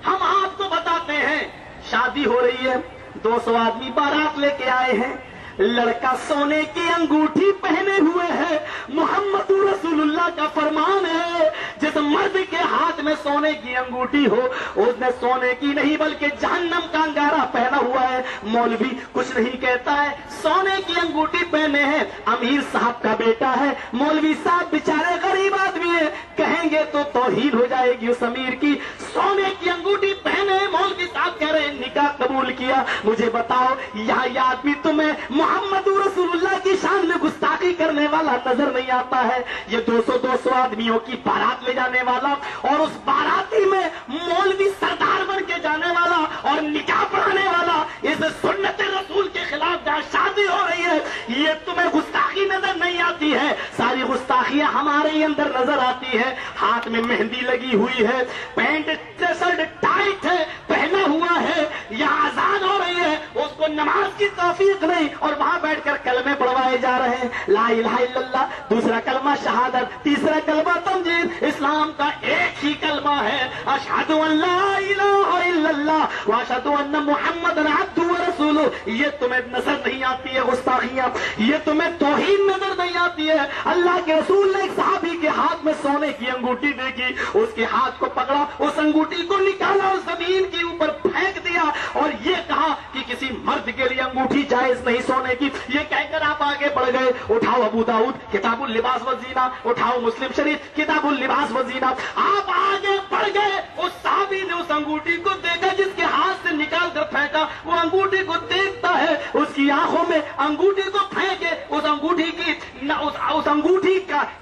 ہم آپ کو بتاتے ہیں، شادی ہو رہی ہے، 200 آدمی بارات لے کے آئے ہیں، لڑکا سونے کی انگوٹھی پہنے ہوئے ہے. محمد رسول اللہ کا فرمان ہے جس مرد کے ہاتھ میں سونے کی انگوٹھی ہو اس نے سونے کی نہیں بلکہ جہنم کا انگارہ پہنا ہوا ہے. مولوی کچھ نہیں کہتا ہے، سونے کی انگوٹھی پہنے ہیں، امیر صاحب کا بیٹا ہے، مولوی صاحب بیچارے غریب آدمی ہیں، کہیں گے تو توہین ہو جائے گی اس امیر کی. سونے کی انگوٹھی پہنے، مولوی صاحب کہہ رہے ہیں نکاح قبول کیا. مجھے بتاؤ یہاں یہ آدمی تمہیں محمد رسول اللہ کی شان میں گستاخی کرنے والا نظر نہیں آتا ہے؟ یہ 200 آدمیوں کی بارات لے جانے والا اور اس باراتی میں مولوی سردار بن کے جانے والا اور نکاح پڑھانے والا، اس سنت رسول کے خلاف جہاں شادی ہو رہی ہے، یہ تمہیں گستاخی نظر نہیں آتی ہے؟ ساری گستاخیاں ہمارے ہی اندر نظر آتی ہے. ہاتھ میں مہندی لگی ہوئی ہے، پینٹ شرٹ ٹائٹ ہے، پہنا ہوا ہے، یہاں اذان ہو رہی ہے، اس کو نماز کی توفیق نہیں، اور وہاں بیٹھ کر کلمے پڑھوائے جا رہے ہیں، لا الہ الا اللہ، دوسرا کلمہ شہادت، تیسرا کلمہ تمجید. اسلام کا ایک ہی کلمہ ہے، اشہد ان لا الہ الا اللہ واشہد ان محمد عبدہ ورسولہ. یہ تمہیں نظر نہیں آتی ہے گستاخیاں؟ یہ تمہیں توہین نظر نہیں آتی ہے؟ اللہ کے رسول نے ایک صحابی کے ہاتھ میں سونے کی انگوٹھی دیکھی، اس کے ہاتھ کو پکڑا، اس انگوٹھی کو نکالا اور زمین کے اوپر پھینک دیا اور یہ کہا کہ کسی مرد کے لیے انگوٹھی جائز نہیں سونے کی. یہ کہہ کر آپ آگے بڑھ گئے. اٹھاؤ ابو داؤد کتاب اللباس والزینہ، اٹھاؤ مسلم شریف کتاب اللباس والزینہ. آپ آگے بڑھ گئے. اس صحابی نے اس انگوٹھی کو دیکھا جس کے ہاتھ سے نکال کر پھینکا، وہ انگوٹھی کو دیکھتا ہے، اس کی آنکھوں میں انگوٹھی کو پھینکے، اس انگوٹھی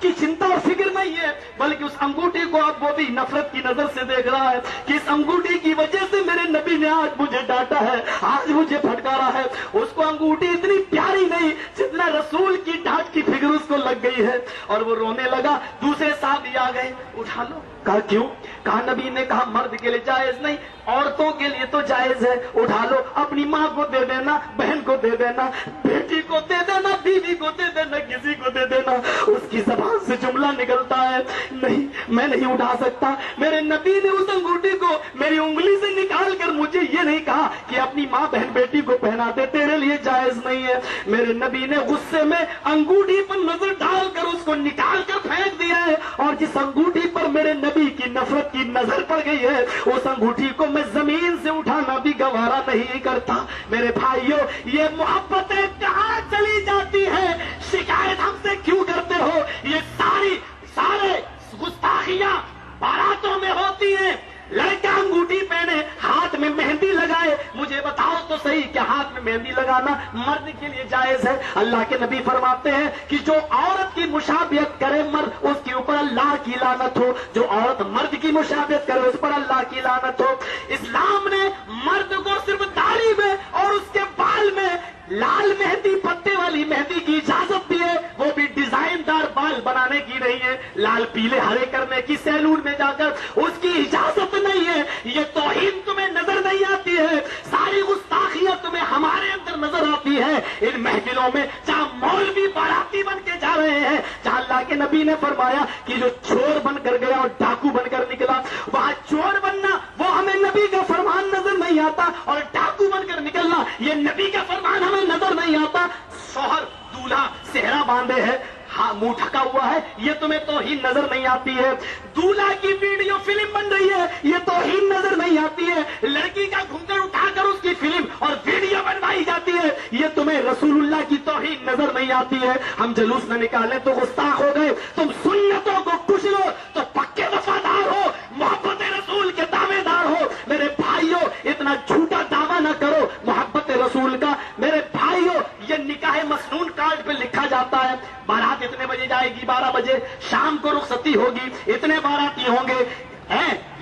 کی چنتا اور فکر نہیں ہے، بلکہ اس انگوٹھی کو اب وہ بھی نفرت کی نظر سے دیکھ رہا ہے کہ اس انگوٹھی کی وجہ سے میرے نبی نے آج مجھے ڈانٹا ہے، آج مجھے پھٹکارا ہے. اس کو انگوٹھی اتنی پیاری نہیں جتنا اللہ رسول کی ڈانٹ کی فکر اس کو لگ گئی ہے اور وہ رونے لگا. دوسرے صحابی آ گئے, اٹھا لو. کہا کیوں؟ کہا نبی نے کہا مرد کے لیے جائز نہیں, عورتوں کے لیے تو جائز ہے. اٹھا لو, اپنی ماں کو دے دینا, بہن کو دے دینا, بیٹی کو دے دینا, بیوی کو دے دینا, کسی کو دے دینا. اس کی زبان سے جملہ نکلتا ہے, نہیں میں نہیں اٹھا سکتا. میرے نبی نے اس انگوٹھی کو میری انگلی سے نکال کر مجھے یہ نہیں کہا کہ اپنی ماں بہن بیٹی کو پہنا دے, تیرے لیے جائز نہیں ہے. میرے نبی نے غصے میں انگوٹھی پر نظر ڈال کر اس کو نکال کر پھینک دیا ہے, اور جس انگوٹھی پر میرے نبی کی نفرت کی نظر پڑ گئی ہے اس انگوٹھی کو میں زمین سے اٹھانا بھی گوارا نہیں کرتا. میرے بھائیوں, یہ محبتیں کہاں چلی جاتی ہے؟ شکایت ہم سے کیوں کرتے ہو؟ یہ سارے گستاخیاں باراتوں میں ہوتی ہیں. لڑکا انگوٹھی پہنے, ہاتھ میں مہندی لگائے. مجھے بتاؤ تو صحیح کہ ہاتھ میں مہندی لگانا مرد کے لیے جائز ہے؟ اللہ کے نبی فرماتے ہیں کہ جو عورت کی مشابہت کرے مرد, اس کے اوپر اللہ کی لعنت ہو. جو عورت مرد کی مشابہت کرے اس پر اللہ کی لعنت ہو. اسلام نے مرد کو صرف داڑھی میں اور اس کے بال میں لال مہندی, پتے والی مہندی کی اجازت دی ہے, وہ بھی ڈیزائن دار بال بنانے کی نہیں ہے. لال پیلے ہرے کرنے کی سیلون میں جا کر اس کی اجازت نہیں ہے. یہ توہین تمہیں نظر نہیں آتی ہے؟ ساری گستاخیاں تمہیں ہمارے اندر نظر آتی ہے ان محفلوں میں, جہاں مولوی باراتی بن کے جا رہے ہیں, جہاں اللہ کے نبی نے فرمایا کہ جو چور بن کر گیا اور ڈاکو بن کر نکلا, وہاں چور بننا وہ ہمیں نبی کا فرمان نظر نہیں آتا, اور ڈاکو بن کر نکلنا یہ نبی کا فرمان ہمیں نظر نہیں آتا. شوہر دولہا صحرا باندھے ہے, ہاں منہ ڈھکا ہوا ہے, یہ تمہیں توہین نظر نہیں آتی ہے. دولہا کی ویڈیو فلم بن رہی ہے, یہ توہین نظر نہیں آتی ہے. لڑکی کا گھنگھر اٹھا کر اس کی فلم اور ویڈیو بنوائی جاتی ہے, یہ تمہیں رسول اللہ کی توہین نظر نہیں آتی ہے. ہم جلوس نہ نکالیں تو گستاخ ہو گئے, تم سنتوں کو کچھ لو تو پکے وفادار ہو, محبت رسول کے دعوے دار ہو. میرے بھائیوں, اتنا جھوٹا دعویٰ نہ کرو محبت رسول کا. میرے بھائیوں, یہ نکاح مسنون کارڈ پہ لکھا جاتا ہے بارات اتنے بجے جائے گی, 12 بجے شام کو رخصتی ہوگی, اتنے باراتی ہوں گے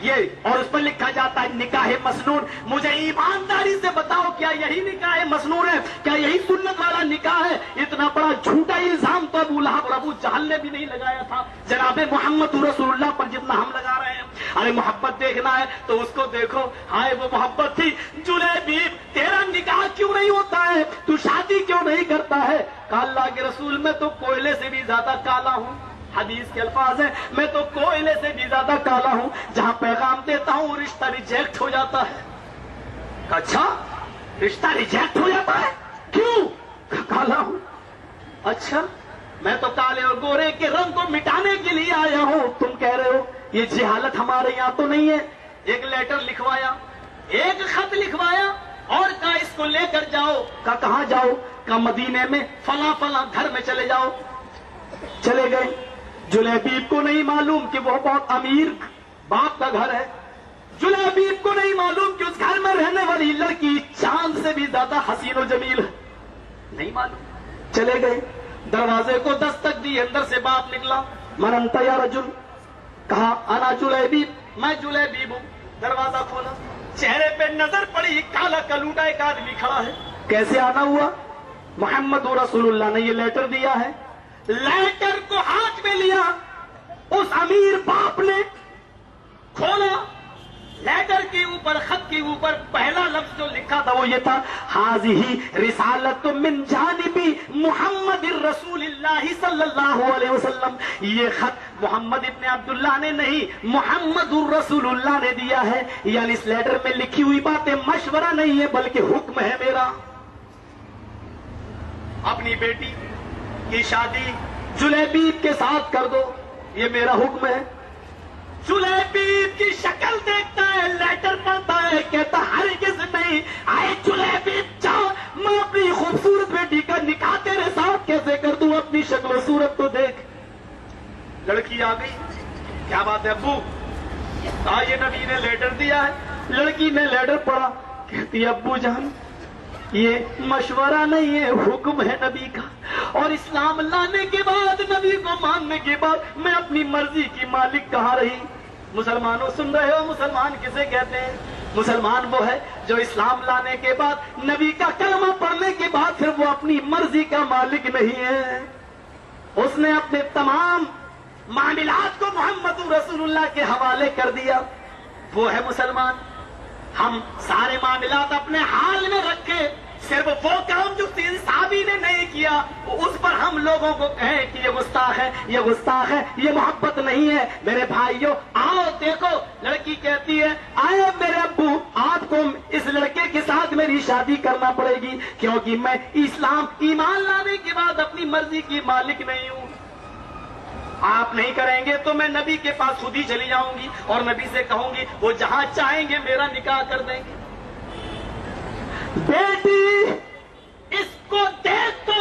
یہ, اور اس پر لکھا جاتا ہے نکاح مسنون. مجھے ایمانداری سے بتاؤ, کیا یہی نکاح مسنون ہے؟ کیا یہی سنت والا نکاح ہے؟ اتنا بڑا جھوٹا الزام تو ابو لہب اور ابو جہل نے بھی نہیں لگایا تھا جناب محمد رسول اللہ پر جتنا ہم لگا رہے ہیں. ارے محبت دیکھنا ہے تو اس کو دیکھو, ہائے وہ محبت تھی. جلیبیب, تیرا نکاح کیوں نہیں ہوتا ہے؟ تو شادی کیوں نہیں کرتا ہے؟ کہ اللہ کے رسول, میں تو کوئلے سے بھی زیادہ کالا ہوں. حدیث کے الفاظ ہیں, میں تو کوئلے سے بھی زیادہ کالا ہوں. جہاں پیغام دیتا ہوں رشتہ ریجیکٹ ہو جاتا ہے. اچھا, رشتہ ریجیکٹ ہو جاتا ہے کیوں؟ کالا ہوں. اچھا, میں تو کالے اور گورے کے رنگ کو مٹانے کے لیے آیا ہوں, تم کہہ رہے ہو یہ جہالت ہمارے یہاں تو نہیں ہے. ایک لیٹر لکھوایا, ایک خط لکھوایا اور کہا اس کو لے کر جاؤ. کہا کہاں جاؤ؟ کہا مدینے میں فلاں فلاں گھر میں چلے جاؤ. چلے گئے. جلیبیب کو نہیں معلوم کہ وہ بہت امیر باپ کا گھر ہے. جلیبیب کو نہیں معلوم کہ اس گھر میں رہنے والی لڑکی چاند سے بھی زیادہ حسین و جمیل ہے. نہیں معلوم. چلے گئے, دروازے کو دستک دی, اندر سے باپ نکلا. من انت یا رجل؟ کہا انا جلیبیب, میں جلیبیب ہوں. دروازہ کھولا, چہرے پہ نظر پڑی کالا کلوٹا ایک آدمی کھڑا ہے. کیسے آنا ہوا؟ محمد رسول اللہ نے یہ لیٹر دیا ہے. لیٹر کو ہاتھ میں لیا, اس امیر باپ نے کھولا. لیٹر کے اوپر, خط کے اوپر پہلا لفظ جو لکھا تھا وہ یہ تھا, حاضی رسالت من جانب محمد رسول اللہ صلی اللہ علیہ وسلم. یہ خط محمد ابن عبداللہ نے نہیں, محمد رسول اللہ نے دیا ہے. یعنی اس لیٹر میں لکھی ہوئی باتیں مشورہ نہیں ہے بلکہ حکم ہے میرا. اپنی بیٹی کی شادی جلیبیب کے ساتھ کر دو, یہ میرا حکم ہے. جلیبیب کی شکل دیکھتا ہے, لیٹر پڑھتا ہے, کہتا ہرگز نہیں. آئے جلیبیب, جاؤ, میں اپنی خوبصورت بیٹی کا نکاح تیرے ساتھ کیسے کر دوں؟ اپنی شکل و صورت تو دیکھ. لڑکی آ گئی, کیا بات ہے ابو؟ یہ نبی نے لیٹر دیا ہے. لڑکی نے لیٹر پڑھا, کہتی ابو جان یہ مشورہ نہیں ہے, حکم ہے نبی کا, اور اسلام لانے کے بعد, نبی کو ماننے کے بعد میں اپنی مرضی کی مالک کہاں رہی. مسلمانوں سن رہے ہو, مسلمان کسے کہتے ہیں؟ مسلمان وہ ہے جو اسلام لانے کے بعد نبی کا کلمہ پڑھنے کے بعد پھر وہ اپنی مرضی کا مالک نہیں ہے. اس نے اپنے تمام معاملات کو محمد رسول اللہ کے حوالے کر دیا. وہ ہے مسلمان. ہم سارے معاملات اپنے حال میں رکھے، صرف وہ کام جو تین صحابی نے نہیں کیا اس پر ہم لوگوں کو کہیں کہ یہ گستاخ ہے، یہ گستاخ ہے، یہ محبت نہیں ہے. میرے بھائیوں آؤ دیکھو، لڑکی کہتی ہے آئے میرے ابو آپ کو اس لڑکے کے ساتھ میری شادی کرنا پڑے گی کیونکہ میں اسلام ایمان لانے کے بعد اپنی مرضی کی مالک نہیں ہوں. آپ نہیں کریں گے تو میں نبی کے پاس خود ہی چلی جاؤں گی اور نبی سے کہوں گی وہ جہاں چاہیں گے میرا نکاح کر دیں گے. بیٹی اس کو دیکھ تو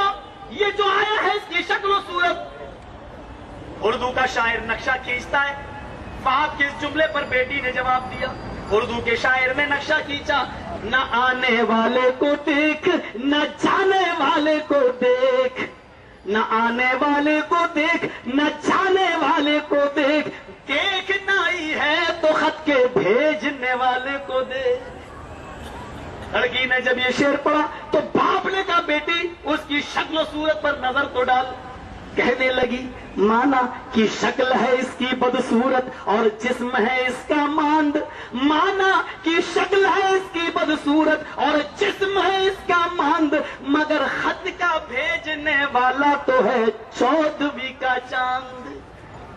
یہ جو آیا ہے اس کی شکل و صورت. اردو کا شاعر نقشہ کھینچتا ہے، باپ کے اس جملے پر بیٹی نے جواب دیا. اردو کے شاعر نے نقشہ کھینچا، نہ آنے والے کو دیکھ نہ جانے والے کو دیکھ، نہ آنے والے کو دیکھ نہ جانے والے کو دیکھ، دیکھنا ہی ہے تو خط کے بھیجنے والے کو دیکھ. لڑکی نے جب یہ شعر پڑھا تو باپ نے کہا بیٹی اس کی شکل و صورت پر نظر تو ڈال. کہنے لگی مانا کی شکل ہے اس کی بدصورت اور جسم ہے اس کا ماند. مانا کی شکل ہے اس کی بدصورت اور جسم ہے اس کا ماند، مگر خط کا بھیجنے والا تو ہے 14ویں کا چاند.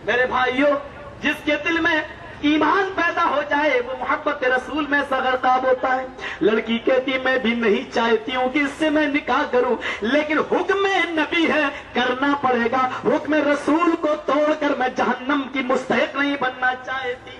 میرے بھائیوں جس کے دل میں ایمان پیدا ہو جائے وہ محبت رسول میں غرقاب ہوتا ہے. لڑکی کہتی میں بھی نہیں چاہتی ہوں کہ اس سے میں نکاح کروں، لیکن حکم نبی ہے کرنا پڑے گا. حکم رسول کو توڑ کر میں جہنم کی مستحق نہیں بننا چاہتی.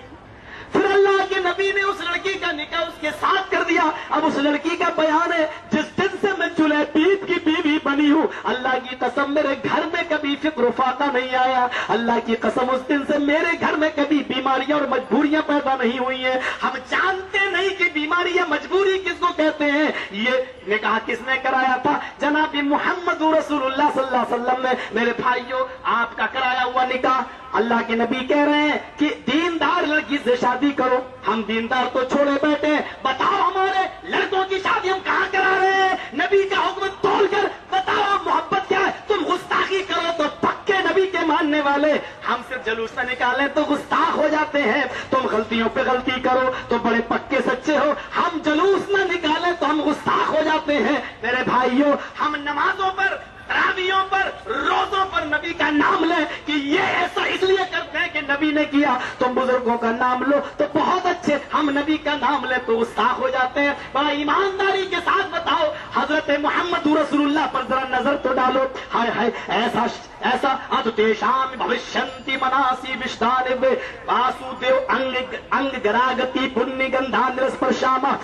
پھر اللہ کے نبی نے اس لڑکی کا نکاح اس کے ساتھ کر دیا. اب اس لڑکی کا بیان ہے جس دن سے میں جلیبیب کی بیوی بنی ہوں اللہ کی قسم میرے گھر میں کبھی فکر و فاقہ نہیں آیا. اللہ کی قسم اس دن سے میرے گھر میں کبھی بیماریاں اور مجبوریاں پیدا نہیں ہوئی ہیں. ہم جانتے نہیں کہ بیماری یا مجبوری کس کو کہتے ہیں. یہ نکاح کس نے کرایا تھا؟ جناب محمد رسول اللہ صلی اللہ علیہ وسلم نے. میرے بھائیوں آپ کا کرایا ہوا نکاح اللہ کے نبی کہہ رہے ہیں کہ دیندار لڑکی سے شادی کرو. ہم دیندار تو چھوڑے بیٹھے ہیں، بتاؤ ہمارے لڑکوں کی شادی ہم کہاں کرا رہے ہیں؟ نبی کا حکم توڑ کر بتاؤ محبت کیا ہے؟ تم گستاخی کرو تو پکے نبی کے ماننے والے. ہم صرف جلوس نہ نکالیں تو گستاخ ہو جاتے ہیں. تم غلطیوں پہ غلطی کرو تو بڑے پکے سچے ہو. ہم جلوس نہ نکالیں تو ہم گستاخ ہو جاتے ہیں. میرے بھائیوں ہم نمازوں پر، تراویحوں پر، روزوں پر نبی کا نام لیں کہ یہ ایسا اس لیے کرتے ہیں کہ نبی نے کیا. تم بزرگوں کا نام لو تو بہت اچھے، ہم نبی کا نام لیں تو گستاخ ہو جاتے ہیں. بڑا ایمانداری کے ساتھ بتاؤ حضرت محمد رسول اللہ پر ذرا نظر تو ڈالو. ہائے ہائے ایسا ایسا اتیشام بھوشنتی مناسی وشدان واسودیو انگ گراگتی پنی گندھاندرس پر شاما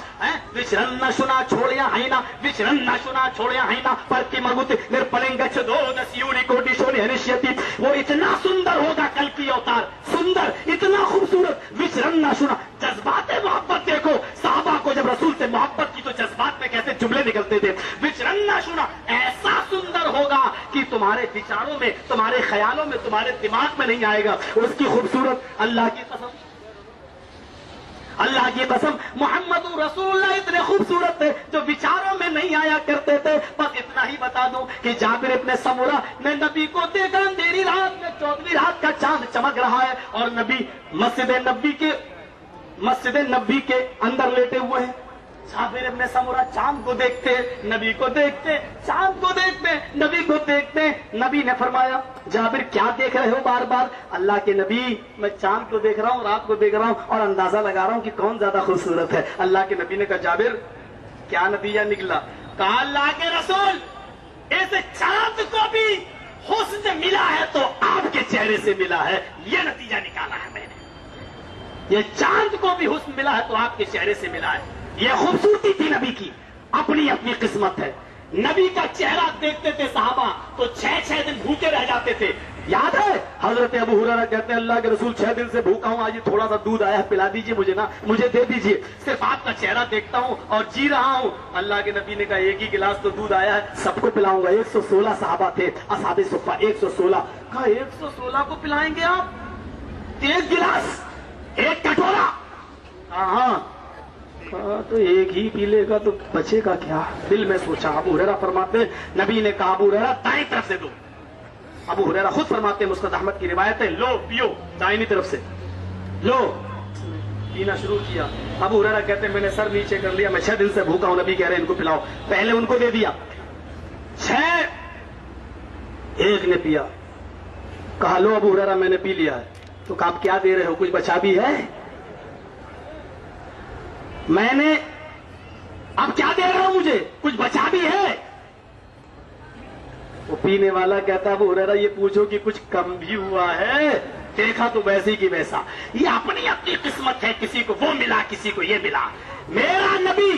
وشرن نہ سنا چھوڑیا ہینا وشرن نہ سنا چھوڑیا ہینا پرتی مگوت نرپلنگ چھدو نسیوری کوٹی شونی ہنشیتی. وہ اتنا سندر ہوگا کل کی اوتار، سندر اتنا خوبصورت. وشرن نہ سنا جذبات محبت دیکھو، صحابہ کو جب رسول سے محبت کی تو جذبات میں کیسے جملے نکلتے تھے. وشرن نہ سنا ایسا سندر ہوگا کہ تمہارے وچاروں میں، تمہارے خیالوں میں، تمہارے دماغ میں نہیں آئے گا. اس کی خوبصورت اللہ کی قسم، اللہ کی قسم محمد رسول اللہ اتنے خوبصورت تھے جو وچاروں میں نہیں آیا کرتے تھے. بس اتنا ہی بتا دوں کہ جابر ابن سمورہ نے نبی کو دیکھا اندھیری رات میں 14ویں رات کا چاند چمک رہا ہے اور نبی مسجد نبی کے اندر لیٹے ہوئے ہیں. جابر ابن سمورہ چاند کو دیکھتے، نبی کو دیکھتے، چاند کو دیکھتے، نبی کو دیکھتے. نبی نے فرمایا جابر کیا دیکھ رہے ہو بار بار؟ اللہ کے نبی میں چاند کو دیکھ رہا ہوں، رات کو دیکھ رہا ہوں اور اندازہ لگا رہا ہوں کہ کون زیادہ خوبصورت ہے. اللہ کے نبی نے کہا جابر کیا نتیجہ نکلا؟ کہا اللہ کے رسول اس چاند کو بھی حسن ملا ہے تو آپ کے چہرے سے ملا ہے. یہ نتیجہ نکالا ہے میں نے. یہ چاند کو بھی حسن ملا ہے تو آپ کے چہرے سے ملا ہے. یہ خوبصورتی تھی نبی کی، اپنی اپنی قسمت ہے. نبی کا چہرہ دیکھتے تھے صحابہ تو 6 دن بھوکے رہ جاتے تھے. یاد ہے حضرت ابو ہریرہ کہتے ہیں اللہ کے رسول 6 دن سے بھوکا ہوں، آج تھوڑا سا دودھ آیا ہے پلا دیجیے مجھے، نا مجھے دے دیجیے، صرف آپ کا چہرہ دیکھتا ہوں اور جی رہا ہوں. اللہ کے نبی نے کہا ایک ہی گلاس تو دودھ آیا ہے، سب کو پلاؤں گا. 116 صحابہ تھے اصحاب صفہ 116. کہا 116 کو پلائیں گے آپ؟ 1 گلاس، 1 کٹورا؟ ہاں تو ایک ہی پی لے گا تو بچے گا کیا؟ دل میں سوچا. ابو ہریرہ فرماتے ہیں نبی نے کہا ابو ہریرہ دائیں طرف سے دو. ابو ہریرہ خود فرماتے ہیں مسند احمد کی روایت ہے لو پیو دائنی طرف سے لو. پینا شروع کیا. ابو ہریرہ کہتے ہیں میں نے سر نیچے کر لیا, میں 6 دن سے بھوکا ہوں. نبی کہہ رہے ہیں ان کو پلاؤ. پہلے ان کو دے دیا 6, ایک نے پیا. کہا لو ابو ہریرہ میں نے پی لیا ہے. تو کہا آپ کیا دے رہے ہو, کچھ بچا بھی ہے؟ میں نے اب کیا دے رہے ہو مجھے, کچھ بچا بھی ہے؟ وہ پینے والا کہتا ابو ہریرہ یہ پوچھو کہ کچھ کم بھی ہوا ہے؟ دیکھا تو ویسی کی ویسا. یہ اپنی اپنی قسمت ہے, کسی کو وہ ملا کسی کو یہ ملا. میرا نبی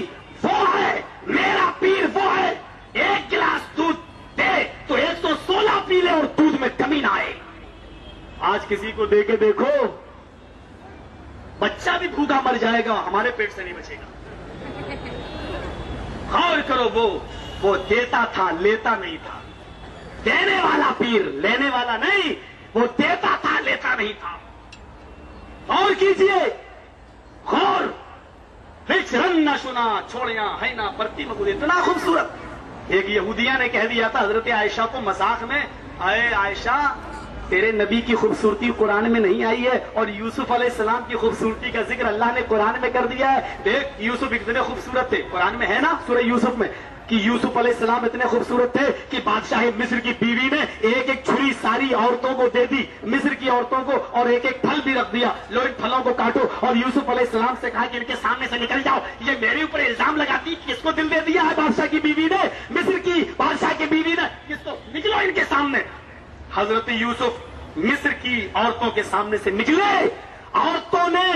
وہ ہے, میرا پیر وہ ہے. 1 گلاس دودھ دے تو 116 پی لے اور دودھ میں کمی نہ آئے. آج کسی کو دے کے دیکھو, بچہ بھی بھوکا مر جائے گا, ہمارے پیٹ سے نہیں بچے گا. غور کرو, وہ دیتا تھا لیتا نہیں تھا. دینے والا پیر, لینے والا نہیں. وہ دیتا تھا لیتا نہیں تھا. اور کیجئے غور. بچ رن نہ سنا چھوڑیاں ہے نہ پرتی مگل. اتنا خوبصورت. ایک یہودیہ نے کہہ دیا تھا حضرت عائشہ کو مذاق میں, اے عائشہ تیرے نبی کی خوبصورتی قرآن میں نہیں آئی ہے اور یوسف علیہ السلام کی خوبصورتی کا ذکر اللہ نے قرآن میں کر دیا ہے. دیکھ یوسف اتنے خوبصورت تھے, قرآن میں ہے نا سورہ یوسف میں کہ یوسف علیہ السلام اتنے خوبصورت تھے کہ بادشاہ مصر کی بیوی نے ایک ایک چھری ساری عورتوں کو دے دی, مصر کی عورتوں کو, اور ایک ایک پھل بھی رکھ دیا, لو ان پھلوں کو کاٹو. اور یوسف علیہ السلام سے کہا کہ ان کے سامنے سے نکل جاؤ. یہ میرے اوپر الزام لگاتی کس کو دل دے دیا ہے بادشاہ کی بیوی نے, مصر کی بادشاہ کی بیوی نے, کس کو, نکلو ان کے سامنے. حضرت یوسف مصر کی عورتوں کے سامنے سے نکلے. عورتوں نے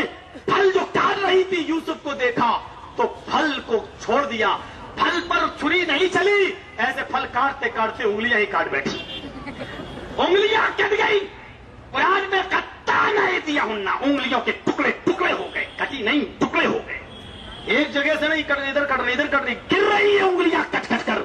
پھل جو کاٹ رہی تھی یوسف کو دیکھا تو پھل کو چھوڑ دیا. پھل پر چھری نہیں چلی, ایسے پھل کاٹتے کاٹتے انگلیاں ہی کاٹ بیٹھی. انگلیاں کٹ گئی. قرآن میں قطع نہیں دیا ہننا, انگلیوں کے ٹکڑے ٹکڑے ہو گئے, کٹی نہیں ٹکڑے ہو گئے. ایک جگہ سے نہیں کٹ رہی, ادھر کٹ رہی, ادھر کٹ رہی, گر رہی ہے انگلیاں کٹ کٹ کر.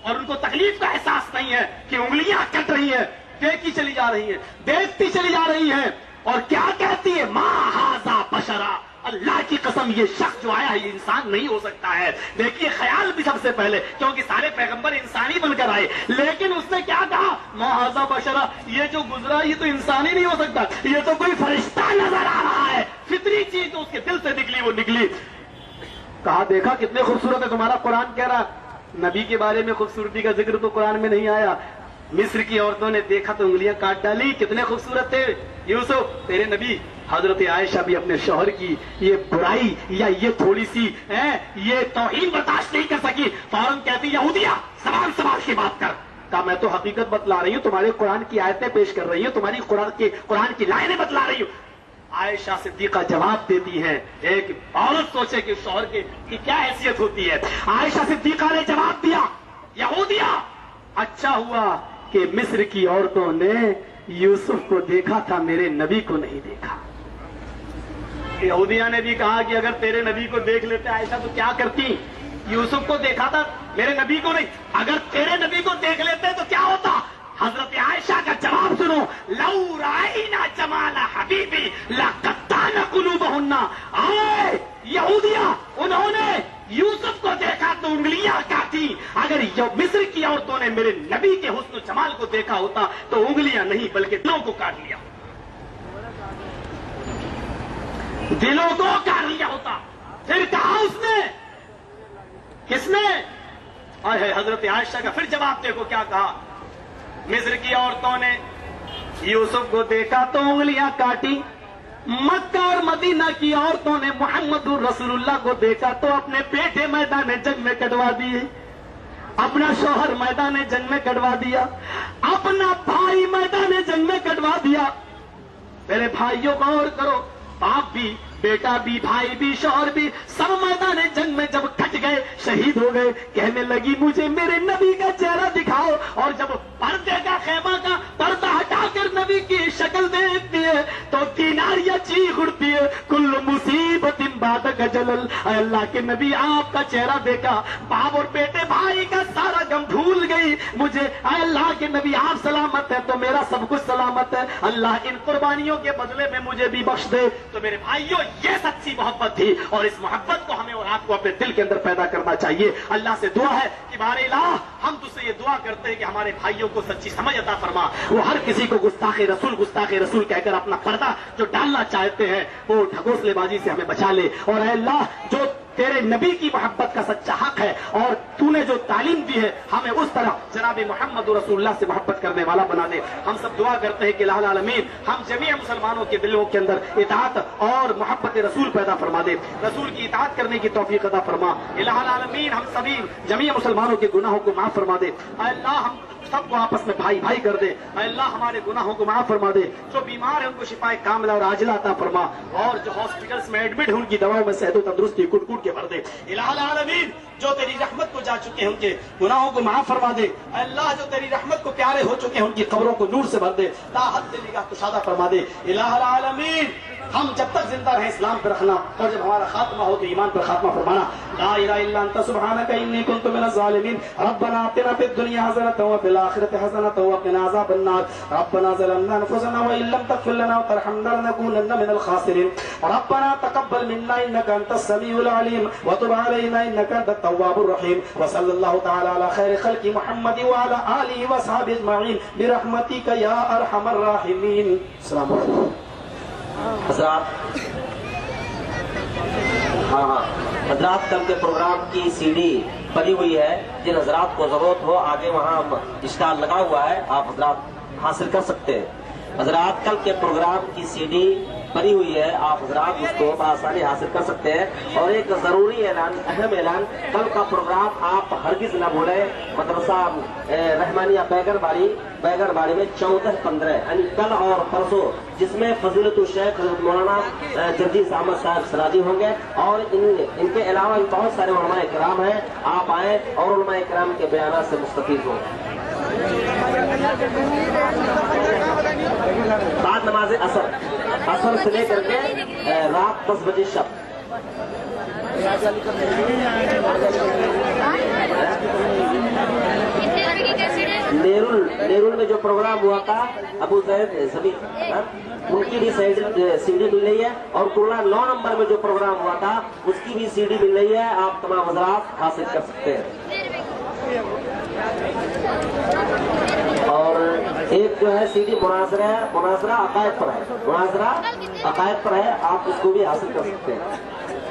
اور ان کو تکلیف کا احساس نہیں ہے کہ انگلیاں کٹ رہی ہیں. دیکھتی چلی جا رہی ہے, دیکھتی چلی جا رہی ہے. اور کیا کہتی ہے, ما ھذا بشرا, اللہ کی قسم یہ شخص جو آیا ہے یہ انسان نہیں ہو سکتا ہے. دیکھیے خیال بھی سب سے پہلے, کیونکہ سارے پیغمبر انسانی بن کر آئے, لیکن اس نے کیا کہا, ما ھذا بشرا, یہ جو گزرا یہ تو انسان ہی نہیں ہو سکتا, یہ تو کوئی فرشتہ نظر آ رہا ہے. فطری چیز جو اس کے دل سے نکلی وہ نکلی. کہا دیکھا کتنے خوبصورت ہے, تمہارا قرآن کہہ رہا نبی کے بارے میں خوبصورتی کا ذکر تو قرآن میں نہیں آیا. مصر کی عورتوں نے دیکھا تو انگلیاں کاٹ ڈالی. کتنے خوبصورت تھے یوسف تیرے نبی. حضرت عائشہ بھی اپنے شوہر کی یہ برائی یا یہ تھوڑی سی یہ توہین برداشت نہیں کر سکی. فوراً کہتی یہودیہ سوال کی بات کر. کہا میں تو حقیقت بتلا رہی ہوں, تمہارے قرآن کی آیتیں پیش کر رہی ہوں, تمہاری قرآن کی لائنیں بتلا رہی ہوں. عائشہ صدیقہ جواب دیتی ہے. ایک عورت سوچے کہ شوہر کی کیا حیثیت ہوتی ہے. عائشہ صدیقہ نے جواب دیا یہودیہ اچھا ہوا کہ مصر کی عورتوں نے یوسف کو دیکھا تھا, میرے نبی کو نہیں دیکھا. یہودیہ نے بھی کہا کہ اگر تیرے نبی کو دیکھ لیتے عائشہ تو کیا کرتی, یوسف کو دیکھا تھا میرے نبی کو نہیں, اگر تیرے نبی کو دیکھ لیتے تو کیا ہوتا. حضرت عائشہ کا جواب سنو, لو رائنا جمال حبیبی لقطعن قلوبہن. آئے یہودیہ, انہوں نے یوسف کو دیکھا تو انگلیاں کاٹی. اگر مصر کی عورتوں نے میرے نبی کے حسن و جمال کو دیکھا ہوتا تو انگلیاں نہیں بلکہ دلوں کو کاٹ لیا, دلوں کو کاٹ لیا ہوتا. پھر کہا اس نے, کس نے, حضرت عائشہ کا پھر جواب دیکھو کیا کہا. مصر کی عورتوں نے یوسف کو دیکھا تو انگلیاں کاٹی. مکہ اور مدینہ کی عورتوں نے محمد رسول اللہ کو دیکھا تو اپنے بیٹے میدان جنگ میں کٹوا دیے, اپنا شوہر میدان جنگ میں کٹوا دیا, اپنا بھائی میدان جنگ میں کٹوا دیا. میرے بھائیوں غور کرو, باپ بھی, بیٹا بھی, بھائی بھی, شوہر بھی, سب میدان جنگ میں جب کٹ گئے, شہید ہو گئے. کہنے لگی مجھے میرے نبی کا چہرہ دکھاؤ. اور جب پردے کا خیمہ کا پردہ ہٹا کر نبی کی شکل دیکھتی ہے تو کناریاں چیخ اڑتی ہے, کل مصیبت بعد کا جلل, اے اللہ کے نبی آپ کا چہرہ دیکھا، باپ اور بیٹے بھائی کا سارا غم بھول گئی مجھے، اے اللہ کے نبی آپ سلامت ہے تو میرا سب کچھ سلامت ہے، اللہ ان قربانیوں کے بدلے میں مجھے بھی بخش دے۔ تو میرے بھائیوں یہ سچی محبت تھی، اور اس محبت کو ہمیں اور آپ کو اپنے دل کے اندر پیدا کرنا چاہیے۔ اللہ سے دعا ہے کہ بار الہ ہم تجھ سے یہ دعا کرتے ہیں کہ ہمارے بھائیوں کو سچی سمجھ عطا فرما، وہ ہر کسی کو گستاخ رسول کہہ کر اپنا پردہ جو ڈالنا چاہتے ہیں وہ ڈھکوسلے بازی سے ہمیں بچا لے، اور اے اللہ جو تیرے نبی کی محبت کا سچا حق ہے اور تو نے جو تعلیم دی ہے ہمیں اس طرح جناب محمد رسول اللہ سے محبت کرنے والا بنا دے۔ ہم سب دعا کرتے ہیں کہ الہ العالمین ہم جمیع مسلمانوں کے دلوں کے اندر اطاعت اور محبت رسول پیدا فرما دے، رسول کی اطاعت کرنے کی توفیق عطا فرما۔ الہ العالمین ہم سبھی جمیع مسلمانوں کے گناہوں کو معاف فرما دے، اے اللہ ہم سب کو آپس میں بھائی بھائی کر دے، اے اللہ ہمارے گناہوں کو معاف فرما دے، جو بیمار ہیں ان کو شفائے کاملہ اور عاجلہ عطا فرما، اور جو ہاسپٹلز میں ایڈمٹ ہیں ان کی دواؤں میں صحت و تندرستی کوٹ کوٹ کے بھر دے۔ الہ العالمین جو تیری رحمت کو جا چکے ہیں ان کے گناہوں کو معاف فرما دے، اے اللہ جو تیری رحمت کو پیارے ہو چکے ہیں ان کی قبروں کو نور سے بھر دے، تا حد نگاہ کشادہ فرما دے۔ الہ العالمین ہم جب تک زندہ رہیں اسلام پر رکھنا، اور جب ہمارا خاتمہ ہو تو ایمان پر خاتمہ فرمانا۔ لا الہ الا انت سبحانک انی کنت من الظالمین، ربنا آتنا فی الدنیا حسنۃ وفی الآخرۃ حسنۃ وقنا عذاب النار، ربنا ظلمنا انفسنا وان لم تغفر لنا وترحمنا لنکونن من الخاسرین، ربنا تقبل منا انک انت السمیع العلیم وتب علینا انک انت التواب الرحیم، وصلی اللہ تعالی علی خیر خلق محمد وعلی آلہ وصحبہ اجمعین برحمتک یا ارحم الراحمین۔ السلام علیکم حضرات۔ حضرات کل کے پروگرام کی سی ڈی بنی ہوئی ہے، جن حضرات کو ضرورت ہو آگے وہاں اسٹال لگا ہوا ہے، آپ حضرات حاصل کر سکتے ہیں۔ حضرات کل کے پروگرام کی سی ڈی بنی ہوئی ہے، آپ حضرات اس کو بآسانی حاصل کر سکتے ہیں۔ اور ایک ضروری اعلان، اہم اعلان، کل کا پروگرام آپ ہرگز نہ بھولیں، مدرسہ رحمانیہ بیگن باڑی میں 14-15 یعنی کل اور پرسوں، جس میں فضیلت الشیخ حضرت مولانا جردیس احمد صاحب سراجی ہوں گے، اور ان کے علاوہ بہت سارے علماء کرام ہیں، آپ آئیں اور علماء کرام کے بیانات سے مستفید ہوں۔ بعد نماز اثر سے لے کر کے رات 10 بجے شب۔ نیرول میں جو پروگرام ہوا تھا ابو زید زمین، ان کی بھی سی ڈی مل رہی ہے، اور کرلا 9 نمبر میں جو پروگرام ہوا تھا اس کی بھی سی ڈی مل رہی ہے، آپ تمام حضرات حاصل کر سکتے ہیں۔ اور ایک جو ہے سی ڈی مناظرہ عقائد پر ہے، آپ اس کو بھی حاصل کر سکتے ہیں۔